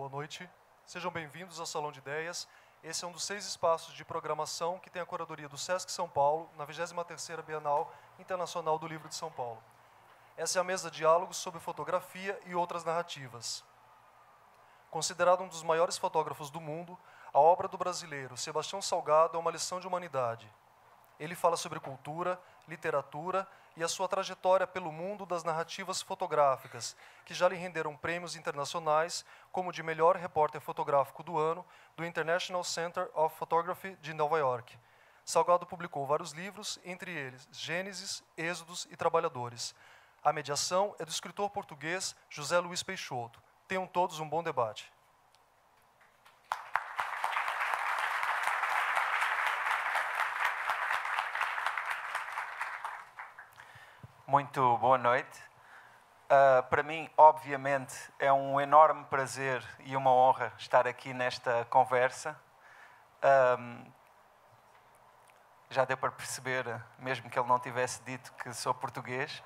Boa noite. Sejam bem-vindos ao Salão de Ideias. Esse é um dos 6 espaços de programação que tem a curadoria do Sesc São Paulo, na 23ª Bienal Internacional do Livro de São Paulo. Essa é a mesa de diálogos sobre fotografia e outras narrativas. Considerado um dos maiores fotógrafos do mundo, a obra do brasileiro Sebastião Salgado é uma lição de humanidade. Ele fala sobre cultura, literatura e a sua trajetória pelo mundo das narrativas fotográficas, que já lhe renderam prêmios internacionais, como o de melhor repórter fotográfico do ano, do International Center of Photography de Nova York. Salgado publicou vários livros, entre eles Gênesis, Êxodos e Trabalhadores. A mediação é do escritor português José Luiz Peixoto. Tenham todos um bom debate. Muito boa noite. Para mim, obviamente, é um enorme prazer e uma honra estar aqui nesta conversa. Já deu para perceber, mesmo que ele não tivesse dito que sou português.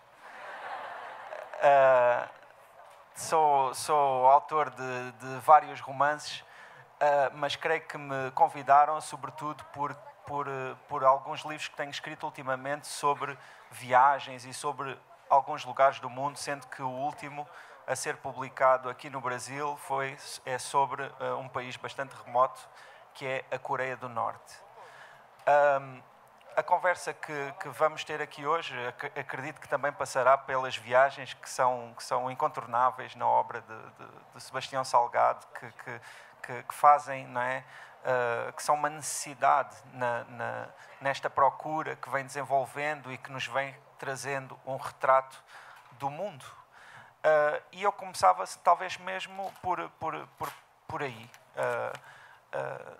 Sou autor de vários romances, mas creio que me convidaram, sobretudo, por alguns livros que tenho escrito ultimamente sobre viagens e sobre alguns lugares do mundo, sendo que o último a ser publicado aqui no Brasil é sobre um país bastante remoto, que é a Coreia do Norte. A conversa que vamos ter aqui hoje, acredito que também passará pelas viagens que são incontornáveis na obra de Sebastião Salgado, que fazem, não é? Que são uma necessidade nesta procura que vem desenvolvendo e que nos vem trazendo um retrato do mundo. E eu começava talvez mesmo por aí.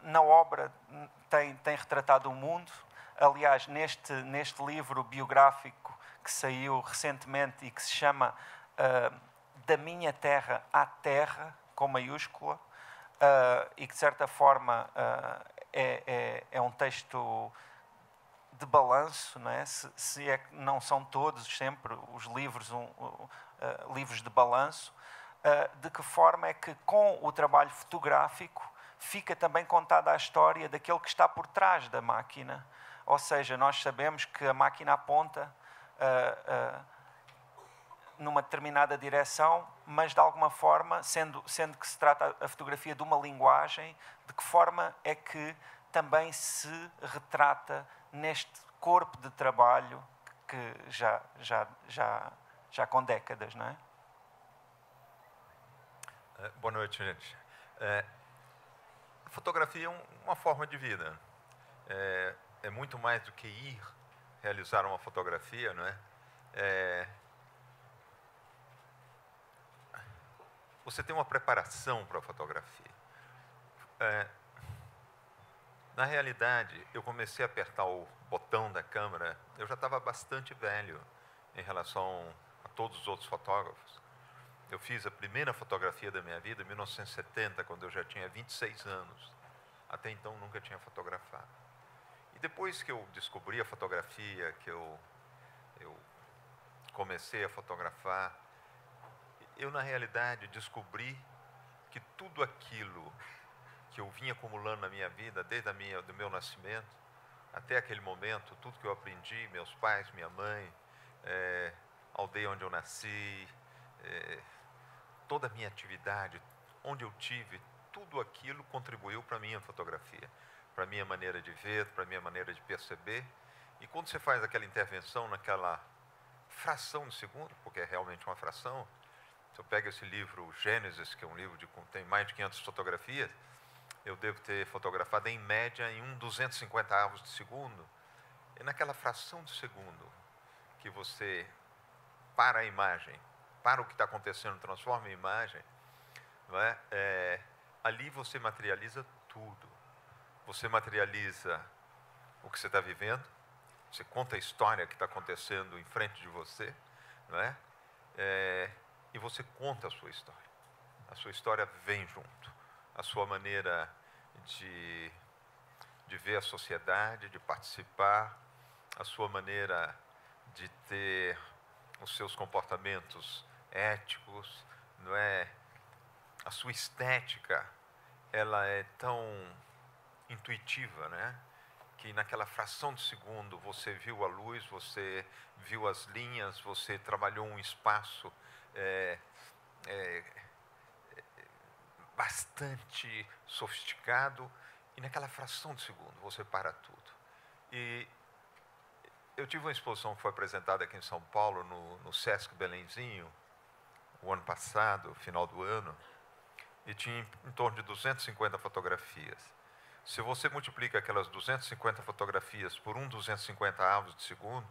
Na obra tem retratado o mundo. Aliás, neste livro biográfico que saiu recentemente e que se chama Da Minha Terra à Terra, com maiúscula, e que de certa forma é um texto de balanço, não é? Se é que não são todos sempre os livros livros de balanço, de que forma é que com o trabalho fotográfico fica também contada a história daquele que está por trás da máquina. Ou seja, nós sabemos que a máquina aponta numa determinada direção, mas de alguma forma, sendo que se trata a fotografia de uma linguagem, de que forma é que também se retrata neste corpo de trabalho que já com décadas, não é? Boa noite, gente. A fotografia é uma forma de vida. É muito mais do que ir realizar uma fotografia, não é? Você tem uma preparação para a fotografia. Na realidade, eu comecei a apertar o botão da câmera, eu já estava bastante velho em relação a todos os outros fotógrafos. Eu fiz a primeira fotografia da minha vida em 1970, quando eu já tinha 26 anos. Até então, nunca tinha fotografado. E depois que eu descobri a fotografia, que eu comecei a fotografar, eu, na realidade, descobri que tudo aquilo que eu vinha acumulando na minha vida, desde do meu nascimento até aquele momento, tudo que eu aprendi, meus pais, minha mãe, a aldeia onde eu nasci, toda a minha atividade, onde eu tive, tudo aquilo contribuiu para a minha fotografia, para a minha maneira de ver, para a minha maneira de perceber. E quando você faz aquela intervenção naquela fração de segundo, porque é realmente uma fração, se eu pego esse livro Gênesis, que é um livro que tem mais de 500 fotografias, eu devo ter fotografado em média em 250avos de segundo. E naquela fração de segundo que você para a imagem, para o que está acontecendo, transforma em imagem, não é? Ali você materializa tudo. Você materializa o que você está vivendo, você conta a história que está acontecendo em frente de você, não é? E você conta a sua história. A sua história vem junto. A sua maneira de ver a sociedade, de participar, a sua maneira de ter os seus comportamentos éticos, não é? a sua estética, ela é tão intuitiva, né? Que naquela fração de segundo você viu a luz, você viu as linhas, você trabalhou um espaço bastante sofisticado, e naquela fração de segundo você para tudo. E eu tive uma exposição que foi apresentada aqui em São Paulo, no Sesc Belenzinho, o ano passado, final do ano, e tinha em torno de 250 fotografias. Se você multiplica aquelas 250 fotografias por 250 avos de segundo,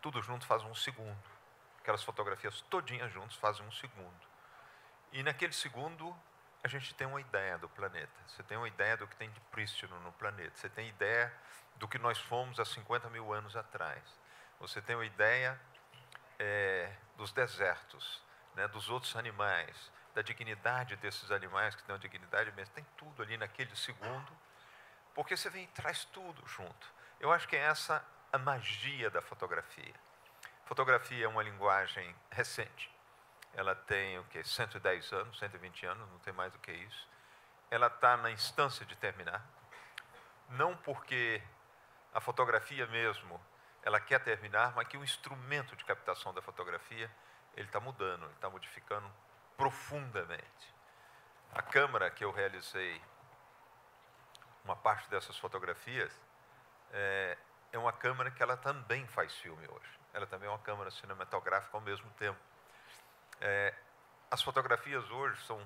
tudo junto faz 1 segundo. Aquelas fotografias todinhas juntas fazem 1 segundo. E naquele segundo, a gente tem uma ideia do planeta. Você tem uma ideia do que tem de prístino no planeta. Você tem ideia do que nós fomos há 50 mil anos atrás. Você tem uma ideia dos desertos, né, dos outros animais, da dignidade desses animais que têm uma dignidade mesmo. Tem tudo ali naquele segundo, porque você vem e traz tudo junto. Eu acho que é essa a magia da fotografia. Fotografia é uma linguagem recente. Ela tem, 110 anos, 120 anos, não tem mais do que isso. Ela está na instância de terminar. Não porque a fotografia mesmo, ela quer terminar, mas que o instrumento de captação da fotografia, ele está mudando, ele está modificando profundamente. A câmera que eu realizei, uma parte dessas fotografias, é uma câmera que ela também faz filme hoje. Ela também é uma câmera cinematográfica ao mesmo tempo. As fotografias hoje são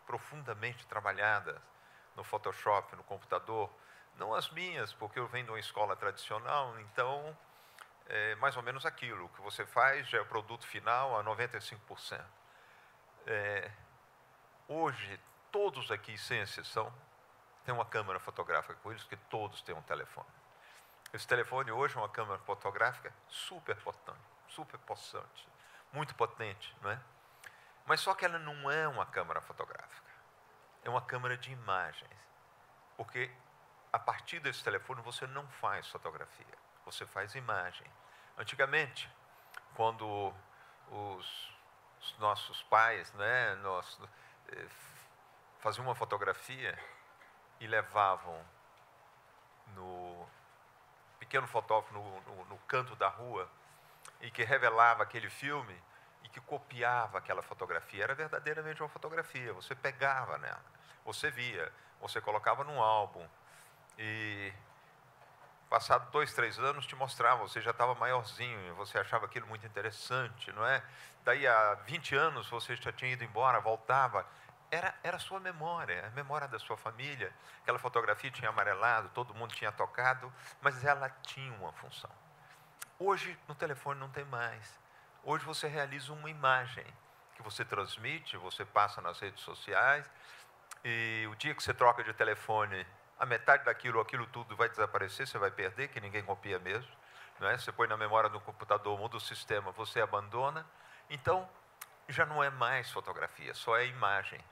profundamente trabalhadas no Photoshop, no computador. Não as minhas, porque eu venho de uma escola tradicional, então é mais ou menos aquilo. O que você faz já é o produto final a 95%. Hoje, todos aqui, sem exceção, têm uma câmera fotográfica com eles, porque todos têm um telefone. Esse telefone hoje é uma câmera fotográfica super possante, muito potente, não é? Mas só que ela não é uma câmera fotográfica, é uma câmera de imagens, porque a partir desse telefone você não faz fotografia, você faz imagem. Antigamente, quando os nossos pais, né, faziam uma fotografia e levavam no pequeno fotógrafo no canto da rua, e que revelava aquele filme e que copiava aquela fotografia. Era verdadeiramente uma fotografia. Você pegava nela, você via, você colocava num álbum e, passado 2, 3 anos, te mostrava, você já estava maiorzinho, você achava aquilo muito interessante, não é? Daí a 20 anos você já tinha ido embora, voltava. Era a sua memória, a memória da sua família. Aquela fotografia tinha amarelado, todo mundo tinha tocado, mas ela tinha uma função. Hoje, no telefone não tem mais. Hoje você realiza uma imagem que você transmite, você passa nas redes sociais, e o dia que você troca de telefone, a metade daquilo, aquilo tudo vai desaparecer, você vai perder, que ninguém copia mesmo, não é? Você põe na memória do computador, muda o sistema, você abandona. Então, já não é mais fotografia, só é imagem.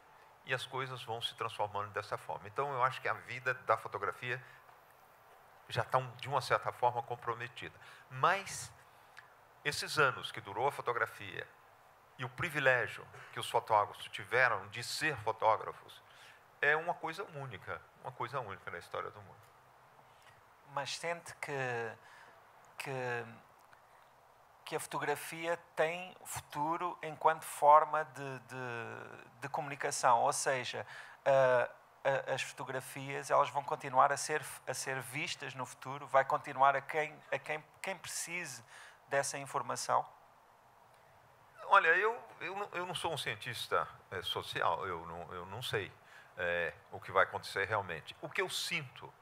E as coisas vão se transformando dessa forma. Então, eu acho que a vida da fotografia já está, de uma certa forma, comprometida. Mas, esses anos que durou a fotografia e o privilégio que os fotógrafos tiveram de ser fotógrafos, é uma coisa única na história do mundo. Mas sente que a fotografia tem futuro enquanto forma de comunicação, ou seja, as fotografias elas vão continuar a ser vistas no futuro, vai continuar a quem precise dessa informação? Olha, eu não sou um cientista social, eu não sei o que vai acontecer realmente. O que eu sinto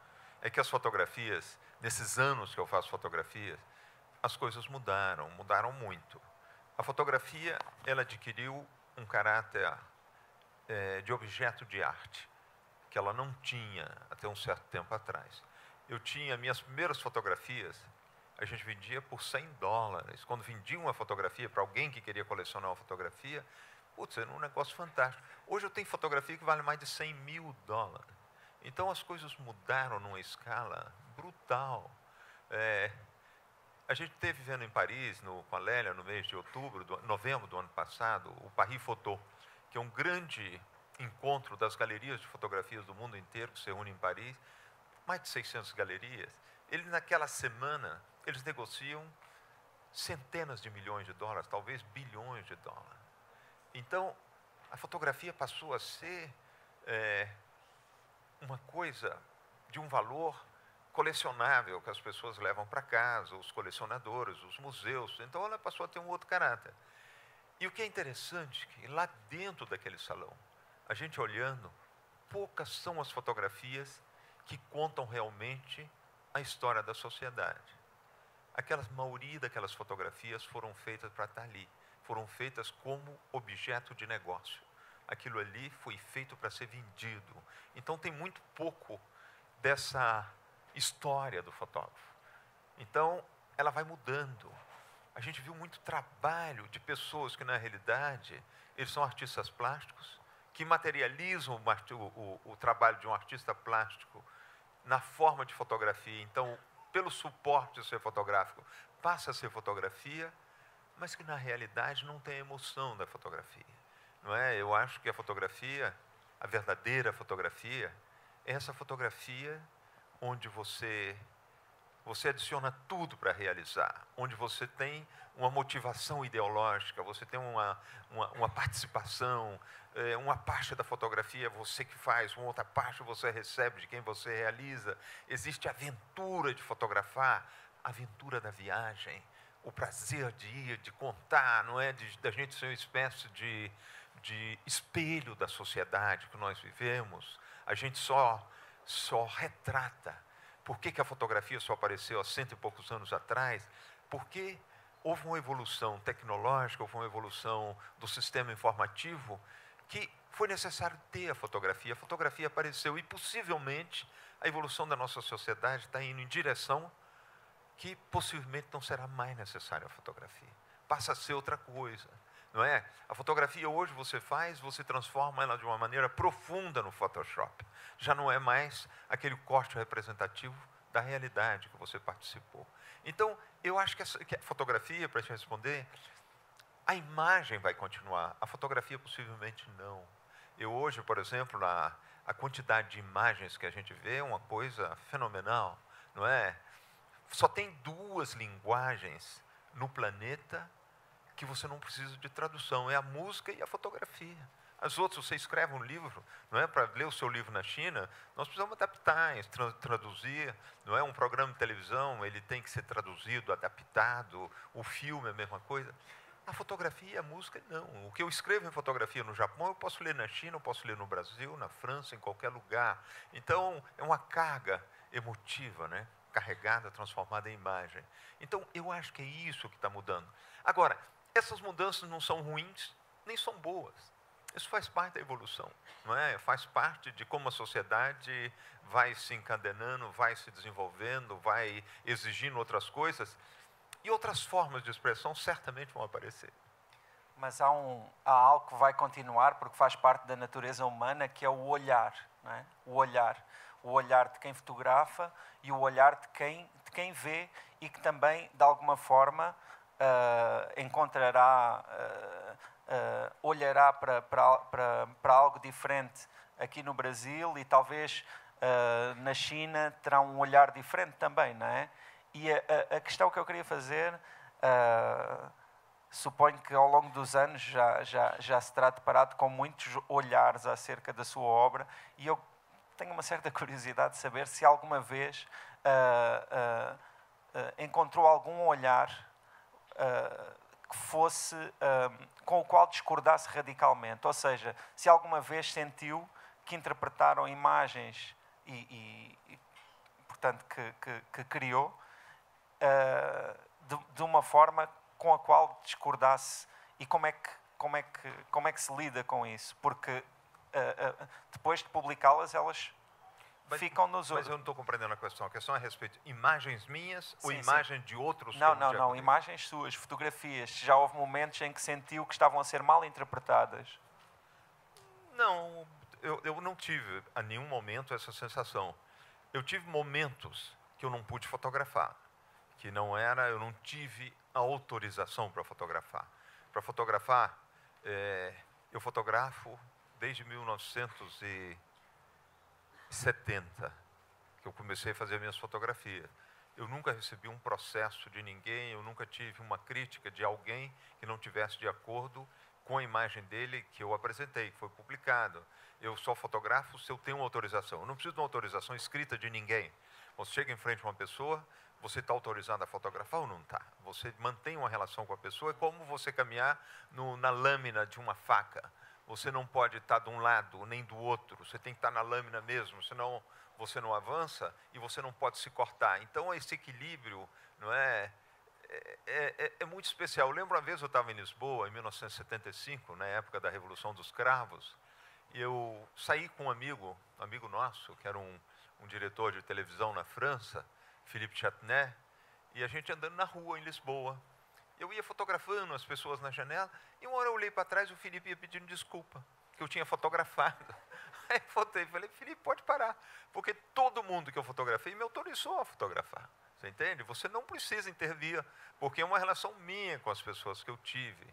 é que as fotografias, nesses anos que eu faço fotografias, as coisas mudaram muito. A fotografia, ela adquiriu um caráter de objeto de arte, que ela não tinha até um certo tempo atrás. Eu tinha minhas primeiras fotografias, a gente vendia por $100. Quando vendia uma fotografia para alguém que queria colecionar uma fotografia, putz, era um negócio fantástico. Hoje eu tenho fotografia que vale mais de $100 mil. Então as coisas mudaram numa escala brutal. A gente esteve vendo em Paris, com a Lélia, no mês de novembro do ano passado, o Paris Photo, que é um grande encontro das galerias de fotografias do mundo inteiro, que se reúne em Paris, mais de 600 galerias. Eles, naquela semana, eles negociam centenas de milhões de dólares, talvez bilhões de dólares. Então, a fotografia passou a ser uma coisa de um valor colecionável que as pessoas levam para casa, os colecionadores, os museus. Então, ela passou a ter um outro caráter. E o que é interessante, que lá dentro daquele salão, a gente olhando, poucas são as fotografias que contam realmente a história da sociedade. A maioria daquelas fotografias foram feitas para estar ali, foram feitas como objeto de negócio. Aquilo ali foi feito para ser vendido. Então, tem muito pouco dessa história do fotógrafo. Então, ela vai mudando. A gente viu muito trabalho de pessoas que, na realidade, eles são artistas plásticos, que materializam o trabalho de um artista plástico na forma de fotografia. Então, pelo suporte de ser fotográfico, passa a ser fotografia, mas que, na realidade, não tem a emoção da fotografia. Não é? Eu acho que a fotografia, a verdadeira fotografia, é essa fotografia onde você adiciona tudo para realizar, onde você tem uma motivação ideológica, você tem uma participação, uma parte da fotografia é você que faz, uma outra parte você recebe de quem você realiza. Existe a aventura de fotografar, a aventura da viagem, o prazer de ir, de contar, não é? Da gente ser uma espécie de espelho da sociedade que nós vivemos. A gente só retrata. Por que a fotografia só apareceu há 100 e poucos anos atrás? Porque houve uma evolução tecnológica, houve uma evolução do sistema informativo que foi necessário ter a fotografia. A fotografia apareceu e, possivelmente, a evolução da nossa sociedade está indo em direção que, possivelmente, não será mais necessária a fotografia. Passa a ser outra coisa. Não é? A fotografia hoje você transforma ela de uma maneira profunda no Photoshop. Já não é mais aquele corte representativo da realidade que você participou. Então, eu acho que a fotografia, para te responder, a imagem vai continuar, a fotografia possivelmente não. Eu hoje, por exemplo, a quantidade de imagens que a gente vê é uma coisa fenomenal, não é? Só tem 2 linguagens no planeta que você não precisa de tradução, é a música e a fotografia. As outras, você escreve um livro, não é? Para ler o seu livro na China, nós precisamos adaptar, traduzir, não é? Um programa de televisão, ele tem que ser traduzido, adaptado, o filme é a mesma coisa. A fotografia e a música, não. O que eu escrevo em fotografia no Japão, eu posso ler na China, eu posso ler no Brasil, na França, em qualquer lugar. Então, é uma carga emotiva, né? Carregada, transformada em imagem. Então, eu acho que é isso que está mudando. Agora, essas mudanças não são ruins, nem são boas. Isso faz parte da evolução, não é? Faz parte de como a sociedade vai se encadenando, vai se desenvolvendo, vai exigindo outras coisas, e outras formas de expressão certamente vão aparecer. Mas há algo que vai continuar, porque faz parte da natureza humana, que é o olhar, não é? O olhar de quem fotografa e o olhar de quem vê e que também, de alguma forma, olhará para algo diferente aqui no Brasil e talvez na China terá um olhar diferente também, não é? E a questão que eu queria fazer, suponho que ao longo dos anos já se terá deparado com muitos olhares acerca da sua obra, e eu tenho uma certa curiosidade de saber se alguma vez encontrou algum olhar que fosse, com o qual discordasse radicalmente. Ou seja, se alguma vez sentiu que interpretaram imagens portanto, que criou de uma forma com a qual discordasse, e como é que se lida com isso? Porque depois de publicá-las, elas ficam nos outros. Mas eu não estou compreendendo a questão. A questão é a respeito de imagens minhas ou sim, imagem de outros? Não, imagens suas, fotografias. Já houve momentos em que sentiu que estavam a ser mal interpretadas? Não, eu não tive a nenhum momento essa sensação. Eu tive momentos que eu não pude fotografar, que eu não tive a autorização para fotografar. Para fotografar, Eu fotografo desde 1970, que eu comecei a fazer minhas fotografias. Eu nunca recebi um processo de ninguém, eu nunca tive uma crítica de alguém que não tivesse de acordo com a imagem dele que eu apresentei, que foi publicado. Eu só fotografo se eu tenho uma autorização. Eu não preciso de uma autorização escrita de ninguém. Você chega em frente a uma pessoa, você está autorizado a fotografar ou não está? Você mantém uma relação com a pessoa, é como você caminhar na lâmina de uma faca. Você não pode estar de um lado nem do outro, você tem que estar na lâmina mesmo, senão você não avança e você não pode se cortar. Então, esse equilíbrio não é muito especial. Eu lembro uma vez eu estava em Lisboa, em 1975, na época da Revolução dos Cravos, e eu saí com um amigo nosso, que era um diretor de televisão na França, Philippe Chatnet, e a gente andando na rua em Lisboa. Eu ia fotografando as pessoas na janela, e uma hora eu olhei para trás e o Philippe ia pedindo desculpa, que eu tinha fotografado. Aí eu voltei e falei, Philippe, pode parar, porque todo mundo que eu fotografei me autorizou a fotografar. Você entende? Você não precisa intervir, porque é uma relação minha com as pessoas que eu tive.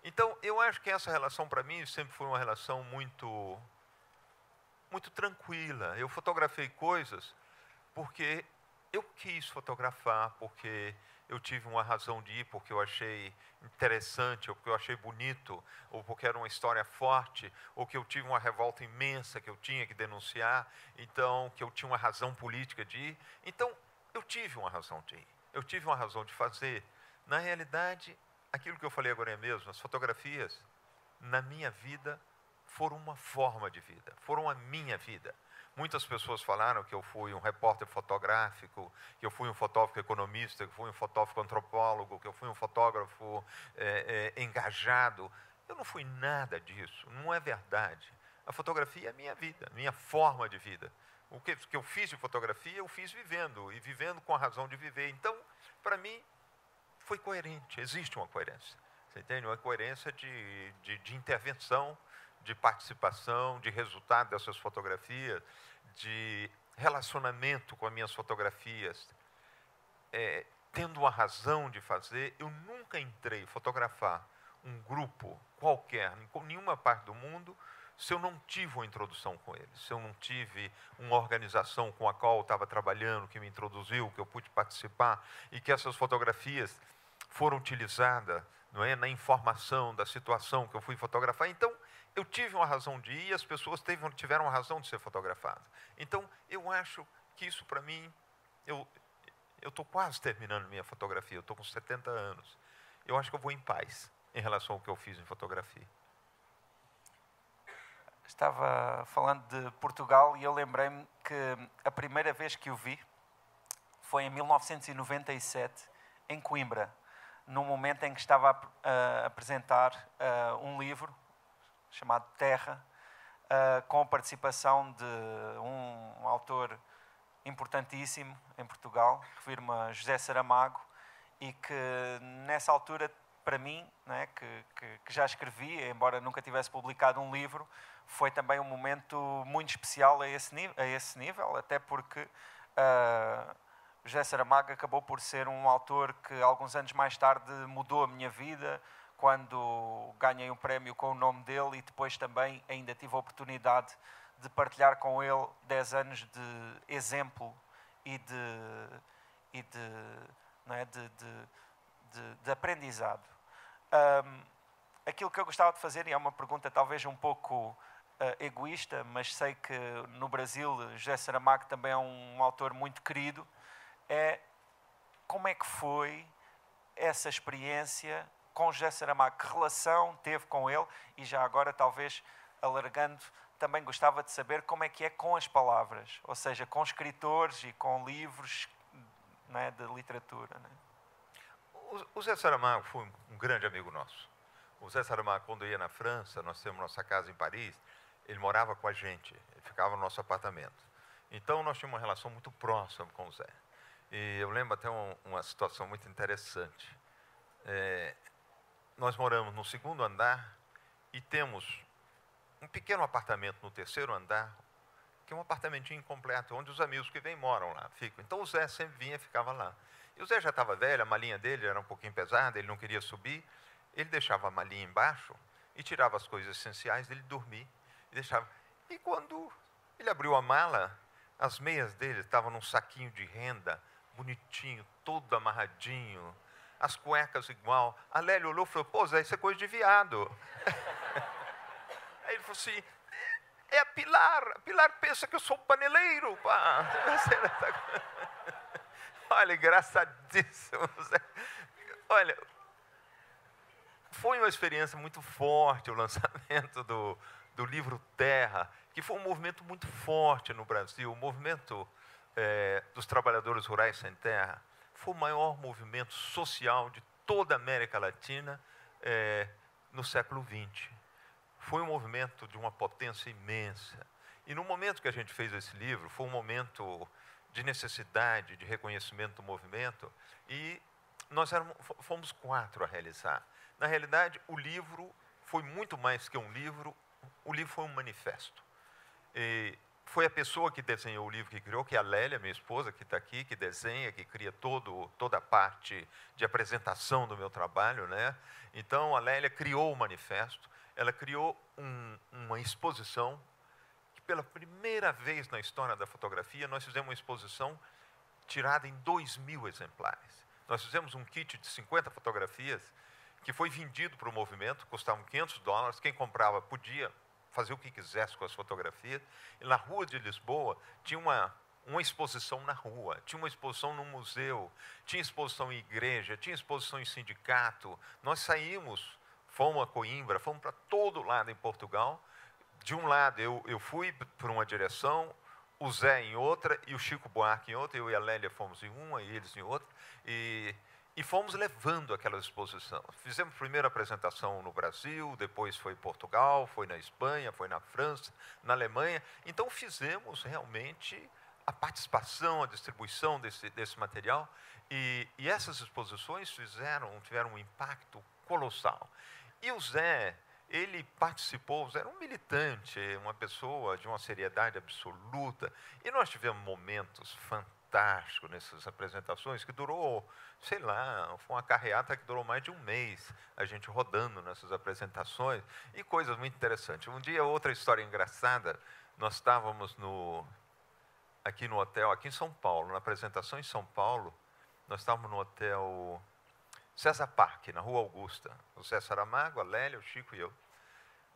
Então, eu acho que essa relação, para mim, sempre foi uma relação muito tranquila. Eu fotografei coisas porque eu quis fotografar, porque eu tive uma razão de ir, porque eu achei interessante, ou porque eu achei bonito, ou porque era uma história forte, ou que eu tive uma revolta imensa que eu tinha que denunciar, então, que eu tinha uma razão política de ir. Então, eu tive uma razão de ir, eu tive uma razão de fazer. Na realidade, aquilo que eu falei agora mesmo, as fotografias, na minha vida, foram uma forma de vida, foram a minha vida. Muitas pessoas falaram que eu fui um repórter fotográfico, que eu fui um fotógrafo economista, que eu fui um fotógrafo antropólogo, que eu fui um fotógrafo engajado. Eu não fui nada disso, não é verdade. A fotografia é a minha vida, minha forma de vida. O que eu fiz de fotografia, eu fiz vivendo, e vivendo com a razão de viver. Então, para mim, foi coerente, existe uma coerência. Você entende? Uma coerência de intervenção, de participação, de resultado dessas fotografias, de relacionamento com as minhas fotografias, tendo uma razão de fazer. Eu nunca entrei fotografar um grupo qualquer, em nenhuma parte do mundo, se eu não tive uma introdução com eles, se eu não tive uma organização com a qual eu estava trabalhando, que me introduziu, que eu pude participar, e que essas fotografias foram utilizadas, não é, na informação da situação que eu fui fotografar. Então, eu tive uma razão de ir e as pessoas tiveram uma razão de ser fotografadas. Então, eu acho que isso, para mim, eu estou quase terminando minha fotografia, eu estou com 70 anos. Eu acho que eu vou em paz em relação ao que eu fiz em fotografia. Estava falando de Portugal e eu lembrei-me que a primeira vez que o vi foi em 1997, em Coimbra, num momento em que estava a apresentar um livro chamado Terra, com a participação de um autor importantíssimo em Portugal, refiro-me a José Saramago, e que nessa altura, para mim, né, que já escrevi, embora nunca tivesse publicado um livro, foi também um momento muito especial a esse nível, até porque José Saramago acabou por ser um autor que alguns anos mais tarde mudou a minha vida, quando ganhei um prémio com o nome dele, e depois também ainda tive a oportunidade de partilhar com ele 10 anos de exemplo e de aprendizado. Aquilo que eu gostava de fazer, e é uma pergunta talvez um pouco egoísta, mas sei que no Brasil José Saramago também é um autor muito querido, é como é que foi essa experiência com José Saramago, que relação teve com ele, e já agora talvez alargando, também gostava de saber como é que é com as palavras, ou seja, com escritores e com livros, né, de literatura. Né? O Zé Saramago foi um grande amigo nosso. O Zé Saramago, quando ia na França, nós temos nossa casa em Paris, ele morava com a gente, ele ficava no nosso apartamento. Então, nós tínhamos uma relação muito próxima com o Zé. E eu lembro até uma situação muito interessante. Nós moramos no 2º andar e temos um pequeno apartamento no 3º andar, que é um apartamentinho incompleto, onde os amigos que vêm moram lá, ficam. Então, o Zé sempre vinha e ficava lá. E o Zé já estava velho, a malinha dele era um pouquinho pesada, ele não queria subir, ele deixava a malinha embaixo e tirava as coisas essenciais dele dormir e deixava. E quando ele abriu a mala, as meias dele estavam num saquinho de renda, bonitinho, todo amarradinho, as cuecas igual. A Lélia olhou e falou, pô, Zé, isso é coisa de viado. Aí ele falou assim, é a Pilar pensa que eu sou paneleiro. Pá. Olha, engraçadíssimo. Olha, foi uma experiência muito forte o lançamento do livro Terra, que foi um movimento muito forte no Brasil, o movimento dos trabalhadores rurais sem terra. Foi o maior movimento social de toda a América Latina no século XX. Foi um movimento de uma potência imensa. E no momento que a gente fez esse livro, foi um momento de necessidade, de reconhecimento do movimento, e nós fomos 4 a realizar. Na realidade, o livro foi muito mais que um livro, o livro foi um manifesto. E foi a pessoa que desenhou o livro que criou, que é a Lélia, minha esposa, que está aqui, que desenha, que cria toda a parte de apresentação do meu trabalho, né? Então, a Lélia criou o manifesto, ela criou uma exposição, que pela primeira vez na história da fotografia, nós fizemos uma exposição tirada em 2.000 exemplares. Nós fizemos um kit de 50 fotografias, que foi vendido para o movimento, custavam $500, quem comprava podia fazer o que quisesse com as fotografias. E na rua de Lisboa tinha uma exposição na rua, tinha uma exposição no museu, tinha exposição em igreja, tinha exposição em sindicato. Nós saímos, fomos a Coimbra, fomos para todo lado em Portugal. De um lado eu fui por uma direção, o Zé em outra e o Chico Buarque em outra, eu e a Lélia fomos em uma e eles em outra, e fomos levando aquela exposição. Fizemos a primeira apresentação no Brasil, depois foi em Portugal, foi na Espanha, foi na França, na Alemanha. Então fizemos realmente a participação, a distribuição desse material, e essas exposições tiveram um impacto colossal. E o Zé, ele participou, o Zé era um militante, uma pessoa de uma seriedade absoluta, e nós tivemos momentos fantásticos nessas apresentações, que durou, sei lá, foi uma carreata que durou mais de um mês, a gente rodando nessas apresentações, e coisas muito interessantes. Um dia, outra história engraçada, nós estávamos aqui no hotel, aqui em São Paulo, na apresentação em São Paulo, nós estávamos no hotel César Parque, na Rua Augusta. O Zé Saramago, a Lélia, o Chico e eu.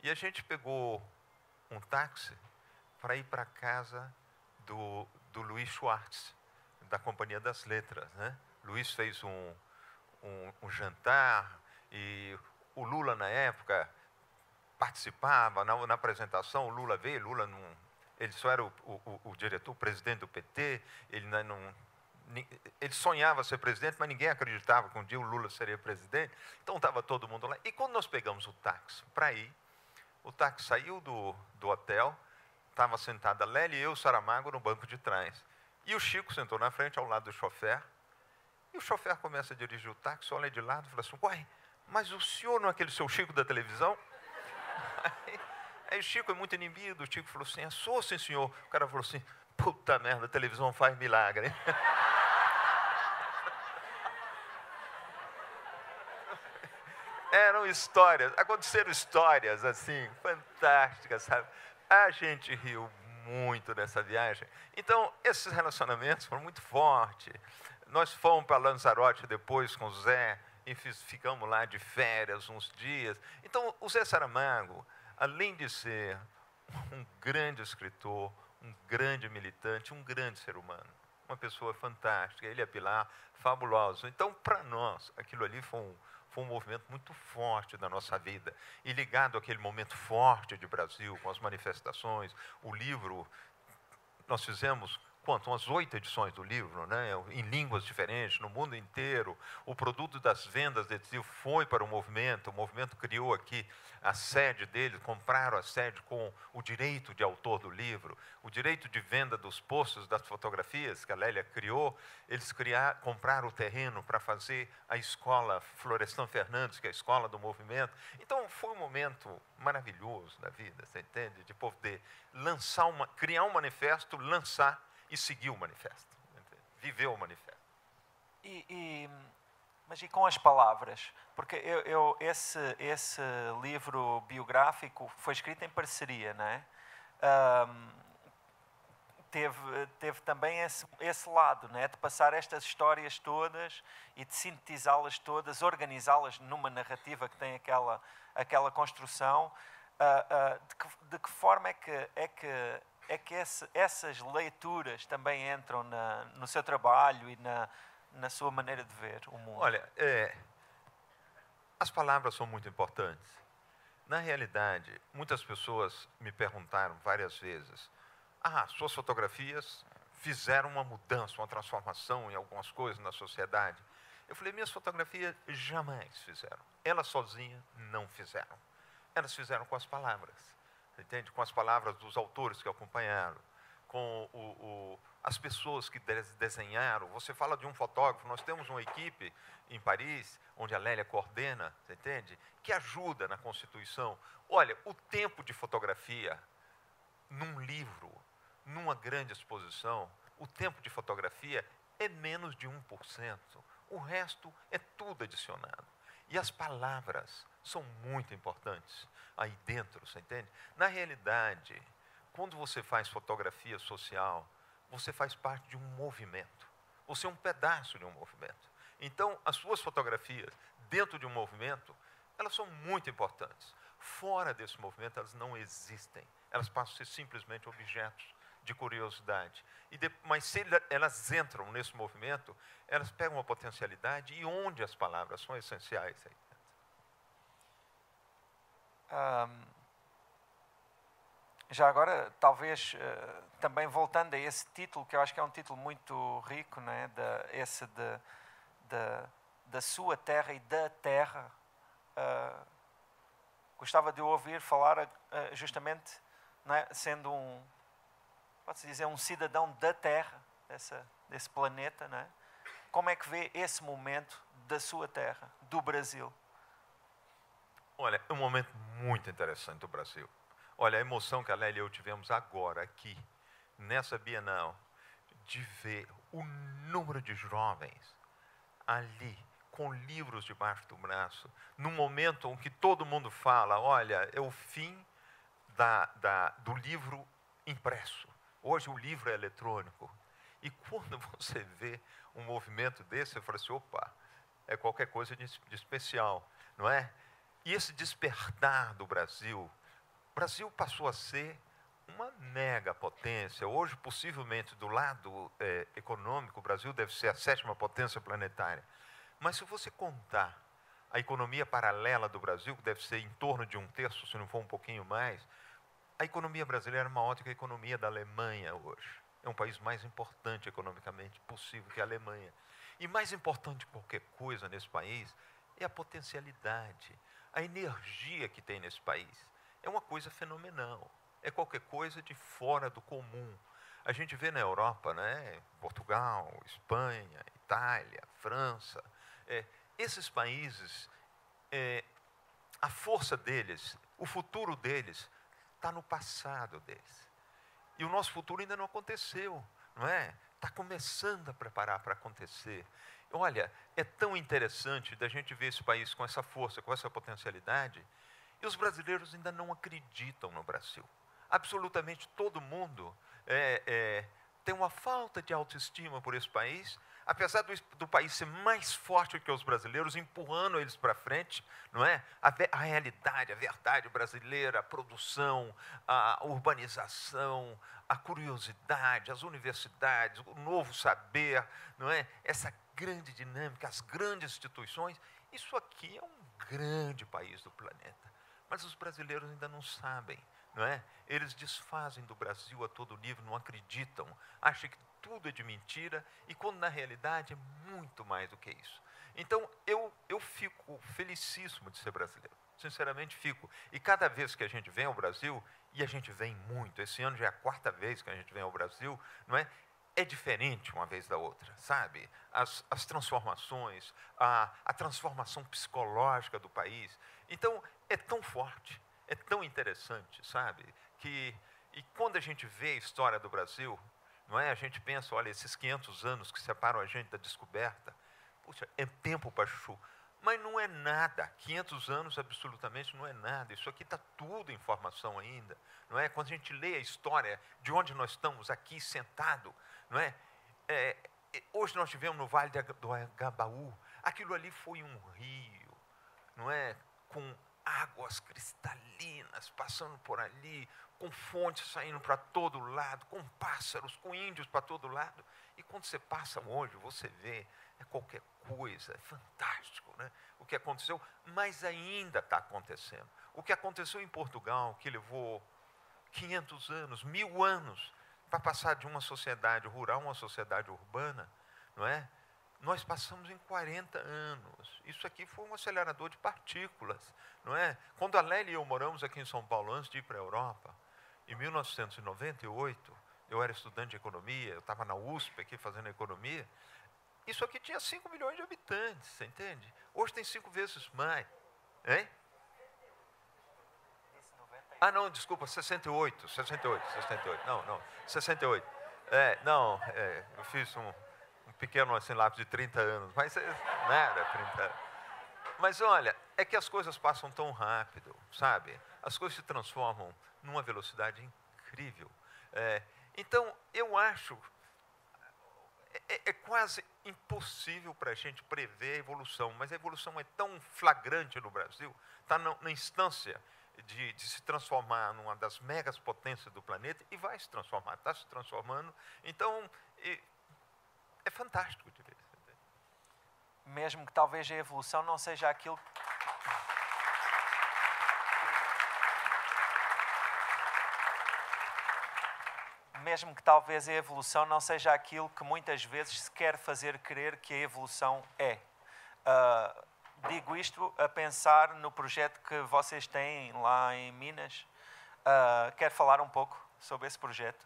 E a gente pegou um táxi para ir para a casa do Luiz Schwartz, da Companhia das Letras, né? Luiz fez um jantar, e o Lula, na época, participava na apresentação. O Lula veio, ele só era o diretor, o presidente do PT, ele sonhava ser presidente, mas ninguém acreditava que um dia o Lula seria presidente. Então estava todo mundo lá. E quando nós pegamos o táxi para ir, o táxi saiu do hotel, estava sentada a Lélia e eu, Saramago, no banco de trás. E o Chico sentou na frente, ao lado do chofer. E o chofer começa a dirigir o táxi, olha de lado e fala assim, uai, mas o senhor não é aquele seu Chico da televisão? Aí o Chico é muito inibido, o Chico falou assim, sou sim, senhor. O cara falou assim, puta merda, a televisão faz milagre, hein? Eram histórias, aconteceram histórias assim, fantásticas, sabe? A gente riu muito nessa viagem. Então, esses relacionamentos foram muito fortes. Nós fomos para Lanzarote depois com o Zé, e ficamos lá de férias uns dias. Então, o Zé Saramago, além de ser um grande escritor, um grande militante, um grande ser humano, uma pessoa fantástica, ele e a Pilar, fabuloso. Então, para nós, aquilo ali foi um movimento muito forte da nossa vida, e ligado àquele momento forte de Brasil, com as manifestações, o livro, nós fizemos, umas 8 edições do livro, né, em línguas diferentes, no mundo inteiro. O produto das vendas desse livro foi para o movimento criou aqui a sede dele, compraram a sede com o direito de autor do livro, o direito de venda dos posters, das fotografias que a Lélia criou. Eles compraram o terreno para fazer a escola Florestan Fernandes, que é a escola do movimento. Então, foi um momento maravilhoso da vida, você entende? De poder criar um manifesto, lançar e seguir o manifesto, viver o manifesto. E Mas e com as palavras? Porque esse livro biográfico foi escrito em parceria, não é? Teve também esse lado, não é? De passar estas histórias todas e de sintetizá-las todas, organizá-las numa narrativa que tem aquela construção. De que forma é que essas leituras também entram no seu trabalho e na sua maneira de ver o mundo? Olha, as palavras são muito importantes. Na realidade, muitas pessoas me perguntaram várias vezes: suas fotografias fizeram uma mudança, uma transformação em algumas coisas na sociedade. Eu falei: minhas fotografias jamais fizeram. Elas sozinhas não fizeram. Elas fizeram com as palavras, entende? Com as palavras dos autores que acompanharam, com as pessoas que desenharam. Você fala de um fotógrafo, nós temos uma equipe em Paris, onde a Lélia coordena, você entende? Que ajuda na constituição. Olha, o tempo de fotografia num livro, numa grande exposição, o tempo de fotografia é menos de 1%. O resto é tudo adicionado. E as palavras são muito importantes aí dentro, você entende? Na realidade, quando você faz fotografia social, você faz parte de um movimento. Você é um pedaço de um movimento. Então, as suas fotografias dentro de um movimento, elas são muito importantes. Fora desse movimento, elas não existem. Elas passam a ser simplesmente objetos de curiosidade. Mas se elas entram nesse movimento, elas pegam uma potencialidade e onde as palavras são essenciais. Já agora, talvez, também voltando a esse título, que eu acho que é um título muito rico, não é? Da sua terra e da terra, gostava de ouvir falar justamente, não é? Sendo pode-se dizer, um cidadão da terra, desse planeta, não é? Como é que vê esse momento da sua terra, do Brasil? Olha, é um momento muito interessante do Brasil. Olha, a emoção que a Lélia e eu tivemos agora aqui, nessa Bienal, de ver o número de jovens ali, com livros debaixo do braço, num momento em que todo mundo fala: olha, é o fim do livro impresso. Hoje o livro é eletrônico. E quando você vê um movimento desse, você fala assim: opa, é qualquer coisa de especial, não é? E esse despertar do Brasil, o Brasil passou a ser uma mega potência. Hoje, possivelmente, do lado econômico, o Brasil deve ser a 7ª potência planetária. Mas se você contar a economia paralela do Brasil, que deve ser em torno de 1/3, se não for um pouquinho mais, a economia brasileira é maior do que a economia da Alemanha hoje. É um país mais importante economicamente possível que a Alemanha. E mais importante que qualquer coisa nesse país é a potencialidade, a energia que tem nesse país. É uma coisa fenomenal. É qualquer coisa de fora do comum. A gente vê na Europa, né? Portugal, Espanha, Itália, França. Esses países, a força deles, o futuro deles, está no passado deles. E o nosso futuro ainda não aconteceu, não é? Está começando a preparar para acontecer. Olha, é tão interessante da gente ver esse país com essa força, com essa potencialidade, e os brasileiros ainda não acreditam no Brasil. Absolutamente todo mundo tem uma falta de autoestima por esse país, apesar do país ser mais forte que os brasileiros, empurrando eles para frente, não é? A realidade, a verdade brasileira, a produção, a urbanização, a curiosidade, as universidades, o novo saber, não é? Essa grande dinâmica, as grandes instituições, isso aqui é um grande país do planeta. Mas os brasileiros ainda não sabem, não é? Eles desfazem do Brasil a todo nível, não acreditam, acham que tudo é de mentira, e quando na realidade é muito mais do que isso. Então, eu fico felicíssimo de ser brasileiro, sinceramente fico. E cada vez que a gente vem ao Brasil, e a gente vem muito, esse ano já é a 4ª vez que a gente vem ao Brasil, não é? É diferente uma vez da outra, sabe? As transformações, a transformação psicológica do país. Então, é tão forte, é tão interessante, sabe? E quando a gente vê a história do Brasil, não é? A gente pensa, olha, esses 500 anos que separam a gente da descoberta, puxa, é tempo para chuchu. Mas não é nada, 500 anos absolutamente não é nada, isso aqui está tudo em formação ainda, não é? Quando a gente lê a história de onde nós estamos aqui sentado, não é? Hoje nós estivemos no Vale do Agabaú, aquilo ali foi um rio, não é? Com águas cristalinas passando por ali, com fontes saindo para todo lado, com pássaros, com índios para todo lado. E quando você passa hoje, você vê, é qualquer coisa, é fantástico, né? O que aconteceu, mas ainda está acontecendo. O que aconteceu em Portugal, que levou 500 anos, 1000 anos, para passar de uma sociedade rural a uma sociedade urbana, não é? Nós passamos em 40 anos. Isso aqui foi um acelerador de partículas, não é? Quando a Lélia e eu moramos aqui em São Paulo, antes de ir para a Europa, em 1998, eu era estudante de economia, eu estava na USP aqui fazendo economia, isso aqui tinha 5 milhões de habitantes, você entende? Hoje tem 5 vezes mais, hein? Ah, não, desculpa, 68, não, 68. Eu fiz um pequeno assim, lápis de 30 anos, mas nada, 30 anos. Mas olha, é que as coisas passam tão rápido, sabe? As coisas se transformam numa velocidade incrível. Então, eu acho, é quase impossível para a gente prever a evolução, mas a evolução é tão flagrante no Brasil, está na instância de se transformar numa das megas potências do planeta e vai se transformar, está se transformando. Então, é fantástico de ver. Mesmo que talvez a evolução não seja aquilo... Mesmo que talvez a evolução não seja aquilo que muitas vezes se quer fazer crer que a evolução é. Digo isto a pensar no projeto que vocês têm lá em Minas. Quer falar um pouco sobre esse projeto?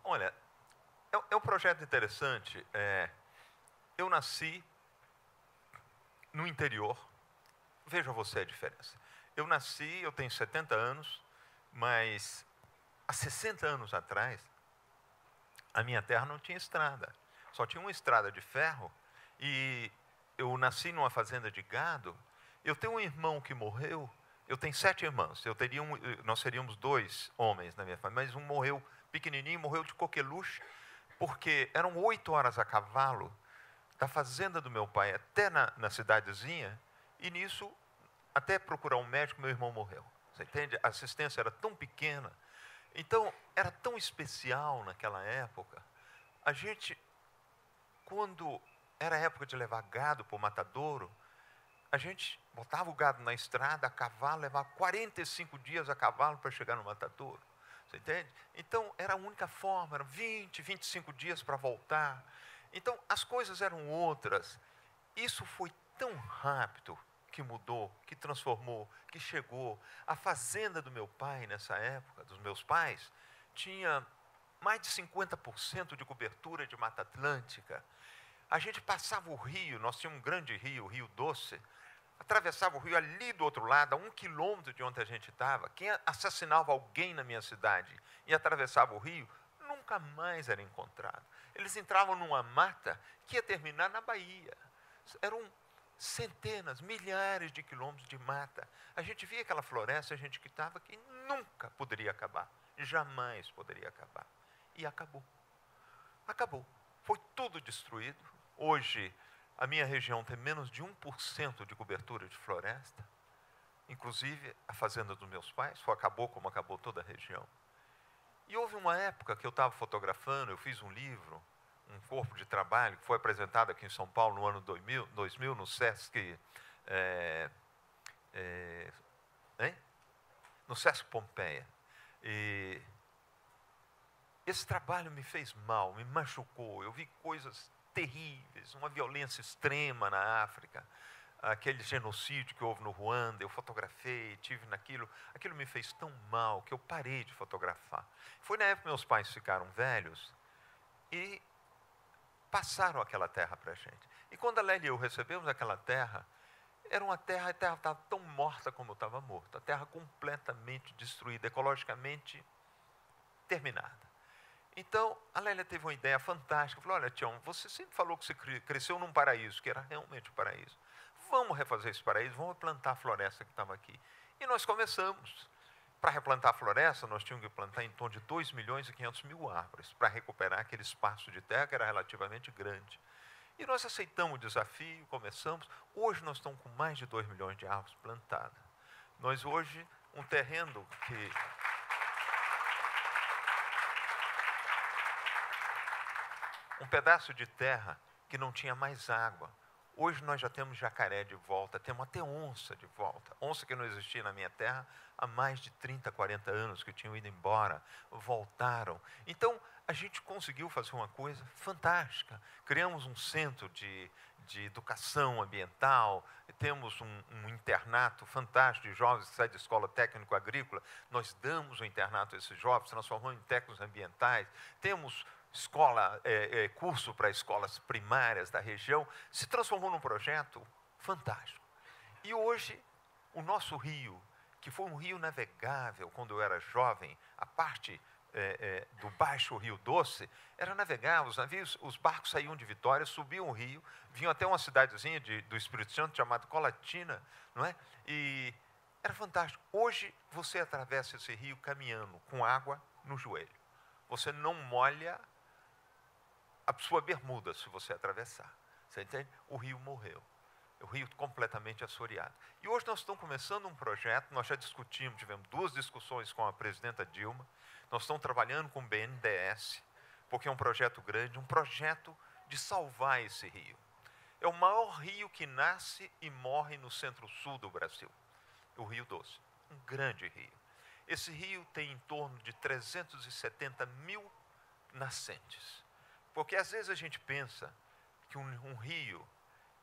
Olha, é um projeto interessante. Eu nasci no interior. Veja você a diferença. Eu tenho 70 anos, mas há 60 anos atrás, a minha terra não tinha estrada. Só tinha uma estrada de ferro e eu nasci numa fazenda de gado. Eu tenho um irmão que morreu. Eu tenho 7 irmãos. Nós seríamos 2 homens na minha família, mas um morreu pequenininho, morreu de coqueluche, porque eram 8 horas a cavalo da fazenda do meu pai até na cidadezinha, e nisso, até procurar um médico, meu irmão morreu. Você entende? A assistência era tão pequena. Então, era tão especial naquela época. A gente, quando era a época de levar gado para o matadouro, a gente botava o gado na estrada, a cavalo, levava 45 dias a cavalo para chegar no matadouro. Você entende? Então, era a única forma, eram 20, 25 dias para voltar. Então, as coisas eram outras. Isso foi tão rápido que mudou, que transformou, que chegou. A fazenda do meu pai, nessa época, dos meus pais, tinha mais de 50% de cobertura de Mata Atlântica. A gente passava o rio, nós tínhamos um grande rio, o Rio Doce, atravessava o rio ali do outro lado, a 1 quilômetro de onde a gente estava. Quem assassinava alguém na minha cidade e atravessava o rio, nunca mais era encontrado. Eles entravam numa mata que ia terminar na Bahia. Eram centenas, milhares de quilômetros de mata. A gente via aquela floresta, a gente que estava que nunca poderia acabar, jamais poderia acabar. E acabou. Acabou. Foi tudo destruído. Hoje, a minha região tem menos de 1% de cobertura de floresta. Inclusive, a fazenda dos meus pais acabou como acabou toda a região. E houve uma época que eu estava fotografando, eu fiz um livro, um corpo de trabalho, que foi apresentado aqui em São Paulo no ano 2000 no Sesc, no Sesc Pompeia. E esse trabalho me fez mal, me machucou. Eu vi coisas terríveis, uma violência extrema na África, aquele genocídio que houve no Ruanda, eu fotografei, tive naquilo, aquilo me fez tão mal que eu parei de fotografar. Foi na época que meus pais ficaram velhos e passaram aquela terra para a gente. E quando a Lélia e eu recebemos aquela terra, era uma terra, a terra estava tão morta como estava morta, a terra completamente destruída, ecologicamente terminada. Então, a Lélia teve uma ideia fantástica. Falou, olha, Tião, você sempre falou que você cresceu num paraíso, que era realmente um paraíso. Vamos refazer esse paraíso, vamos plantar a floresta que estava aqui. E nós começamos. Para replantar a floresta, nós tínhamos que plantar em torno de 2.500.000 árvores, para recuperar aquele espaço de terra que era relativamente grande. E nós aceitamos o desafio, começamos. Hoje nós estamos com mais de 2 milhões de árvores plantadas. Nós hoje, um terreno que... Um pedaço de terra que não tinha mais água. Hoje nós já temos jacaré de volta, temos até onça de volta. Onça que não existia na minha terra há mais de 30, 40 anos, que tinham ido embora, voltaram. Então, a gente conseguiu fazer uma coisa fantástica. Criamos um centro de educação ambiental, temos um internato fantástico de jovens que saem da escola técnico-agrícola. Nós damos o internato a esses jovens, transformamos em técnicos ambientais. Temos curso para escolas primárias da região, se transformou num projeto fantástico. E hoje, o nosso rio, que foi um rio navegável quando eu era jovem, a parte do Baixo Rio Doce, era navegável, os navios, os barcos saíam de Vitória, subiam o rio, vinham até uma cidadezinha do Espírito Santo chamada Colatina, não é? E era fantástico. Hoje, você atravessa esse rio caminhando com água no joelho. Você não molha a sua bermuda, se você atravessar. Você entende? O rio morreu. O rio completamente assoreado. E hoje nós estamos começando um projeto, nós já discutimos, tivemos 2 discussões com a presidenta Dilma, nós estamos trabalhando com o BNDES, porque é um projeto grande, um projeto de salvar esse rio. É o maior rio que nasce e morre no centro-sul do Brasil, o Rio Doce, um grande rio. Esse rio tem em torno de 370.000 nascentes. Porque às vezes a gente pensa que um rio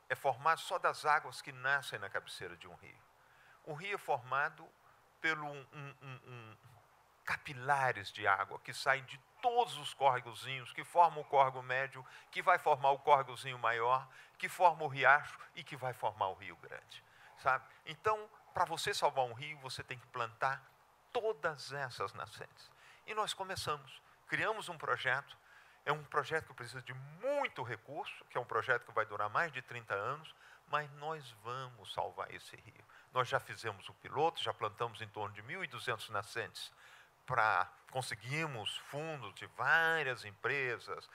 é formado só das águas que nascem na cabeceira de um rio. O rio é formado pelo capilares de água que saem de todos os córregozinhos, que formam o córrego médio, que vai formar o córregozinho maior, que forma o riacho e que vai formar o Rio Grande. Sabe? Então, para você salvar um rio, você tem que plantar todas essas nascentes. E nós começamos, criamos um projeto. É um projeto que precisa de muito recurso, que é um projeto que vai durar mais de 30 anos, mas nós vamos salvar esse rio. Nós já fizemos o piloto, já plantamos em torno de 1.200 nascentes, conseguimos fundos de várias empresas,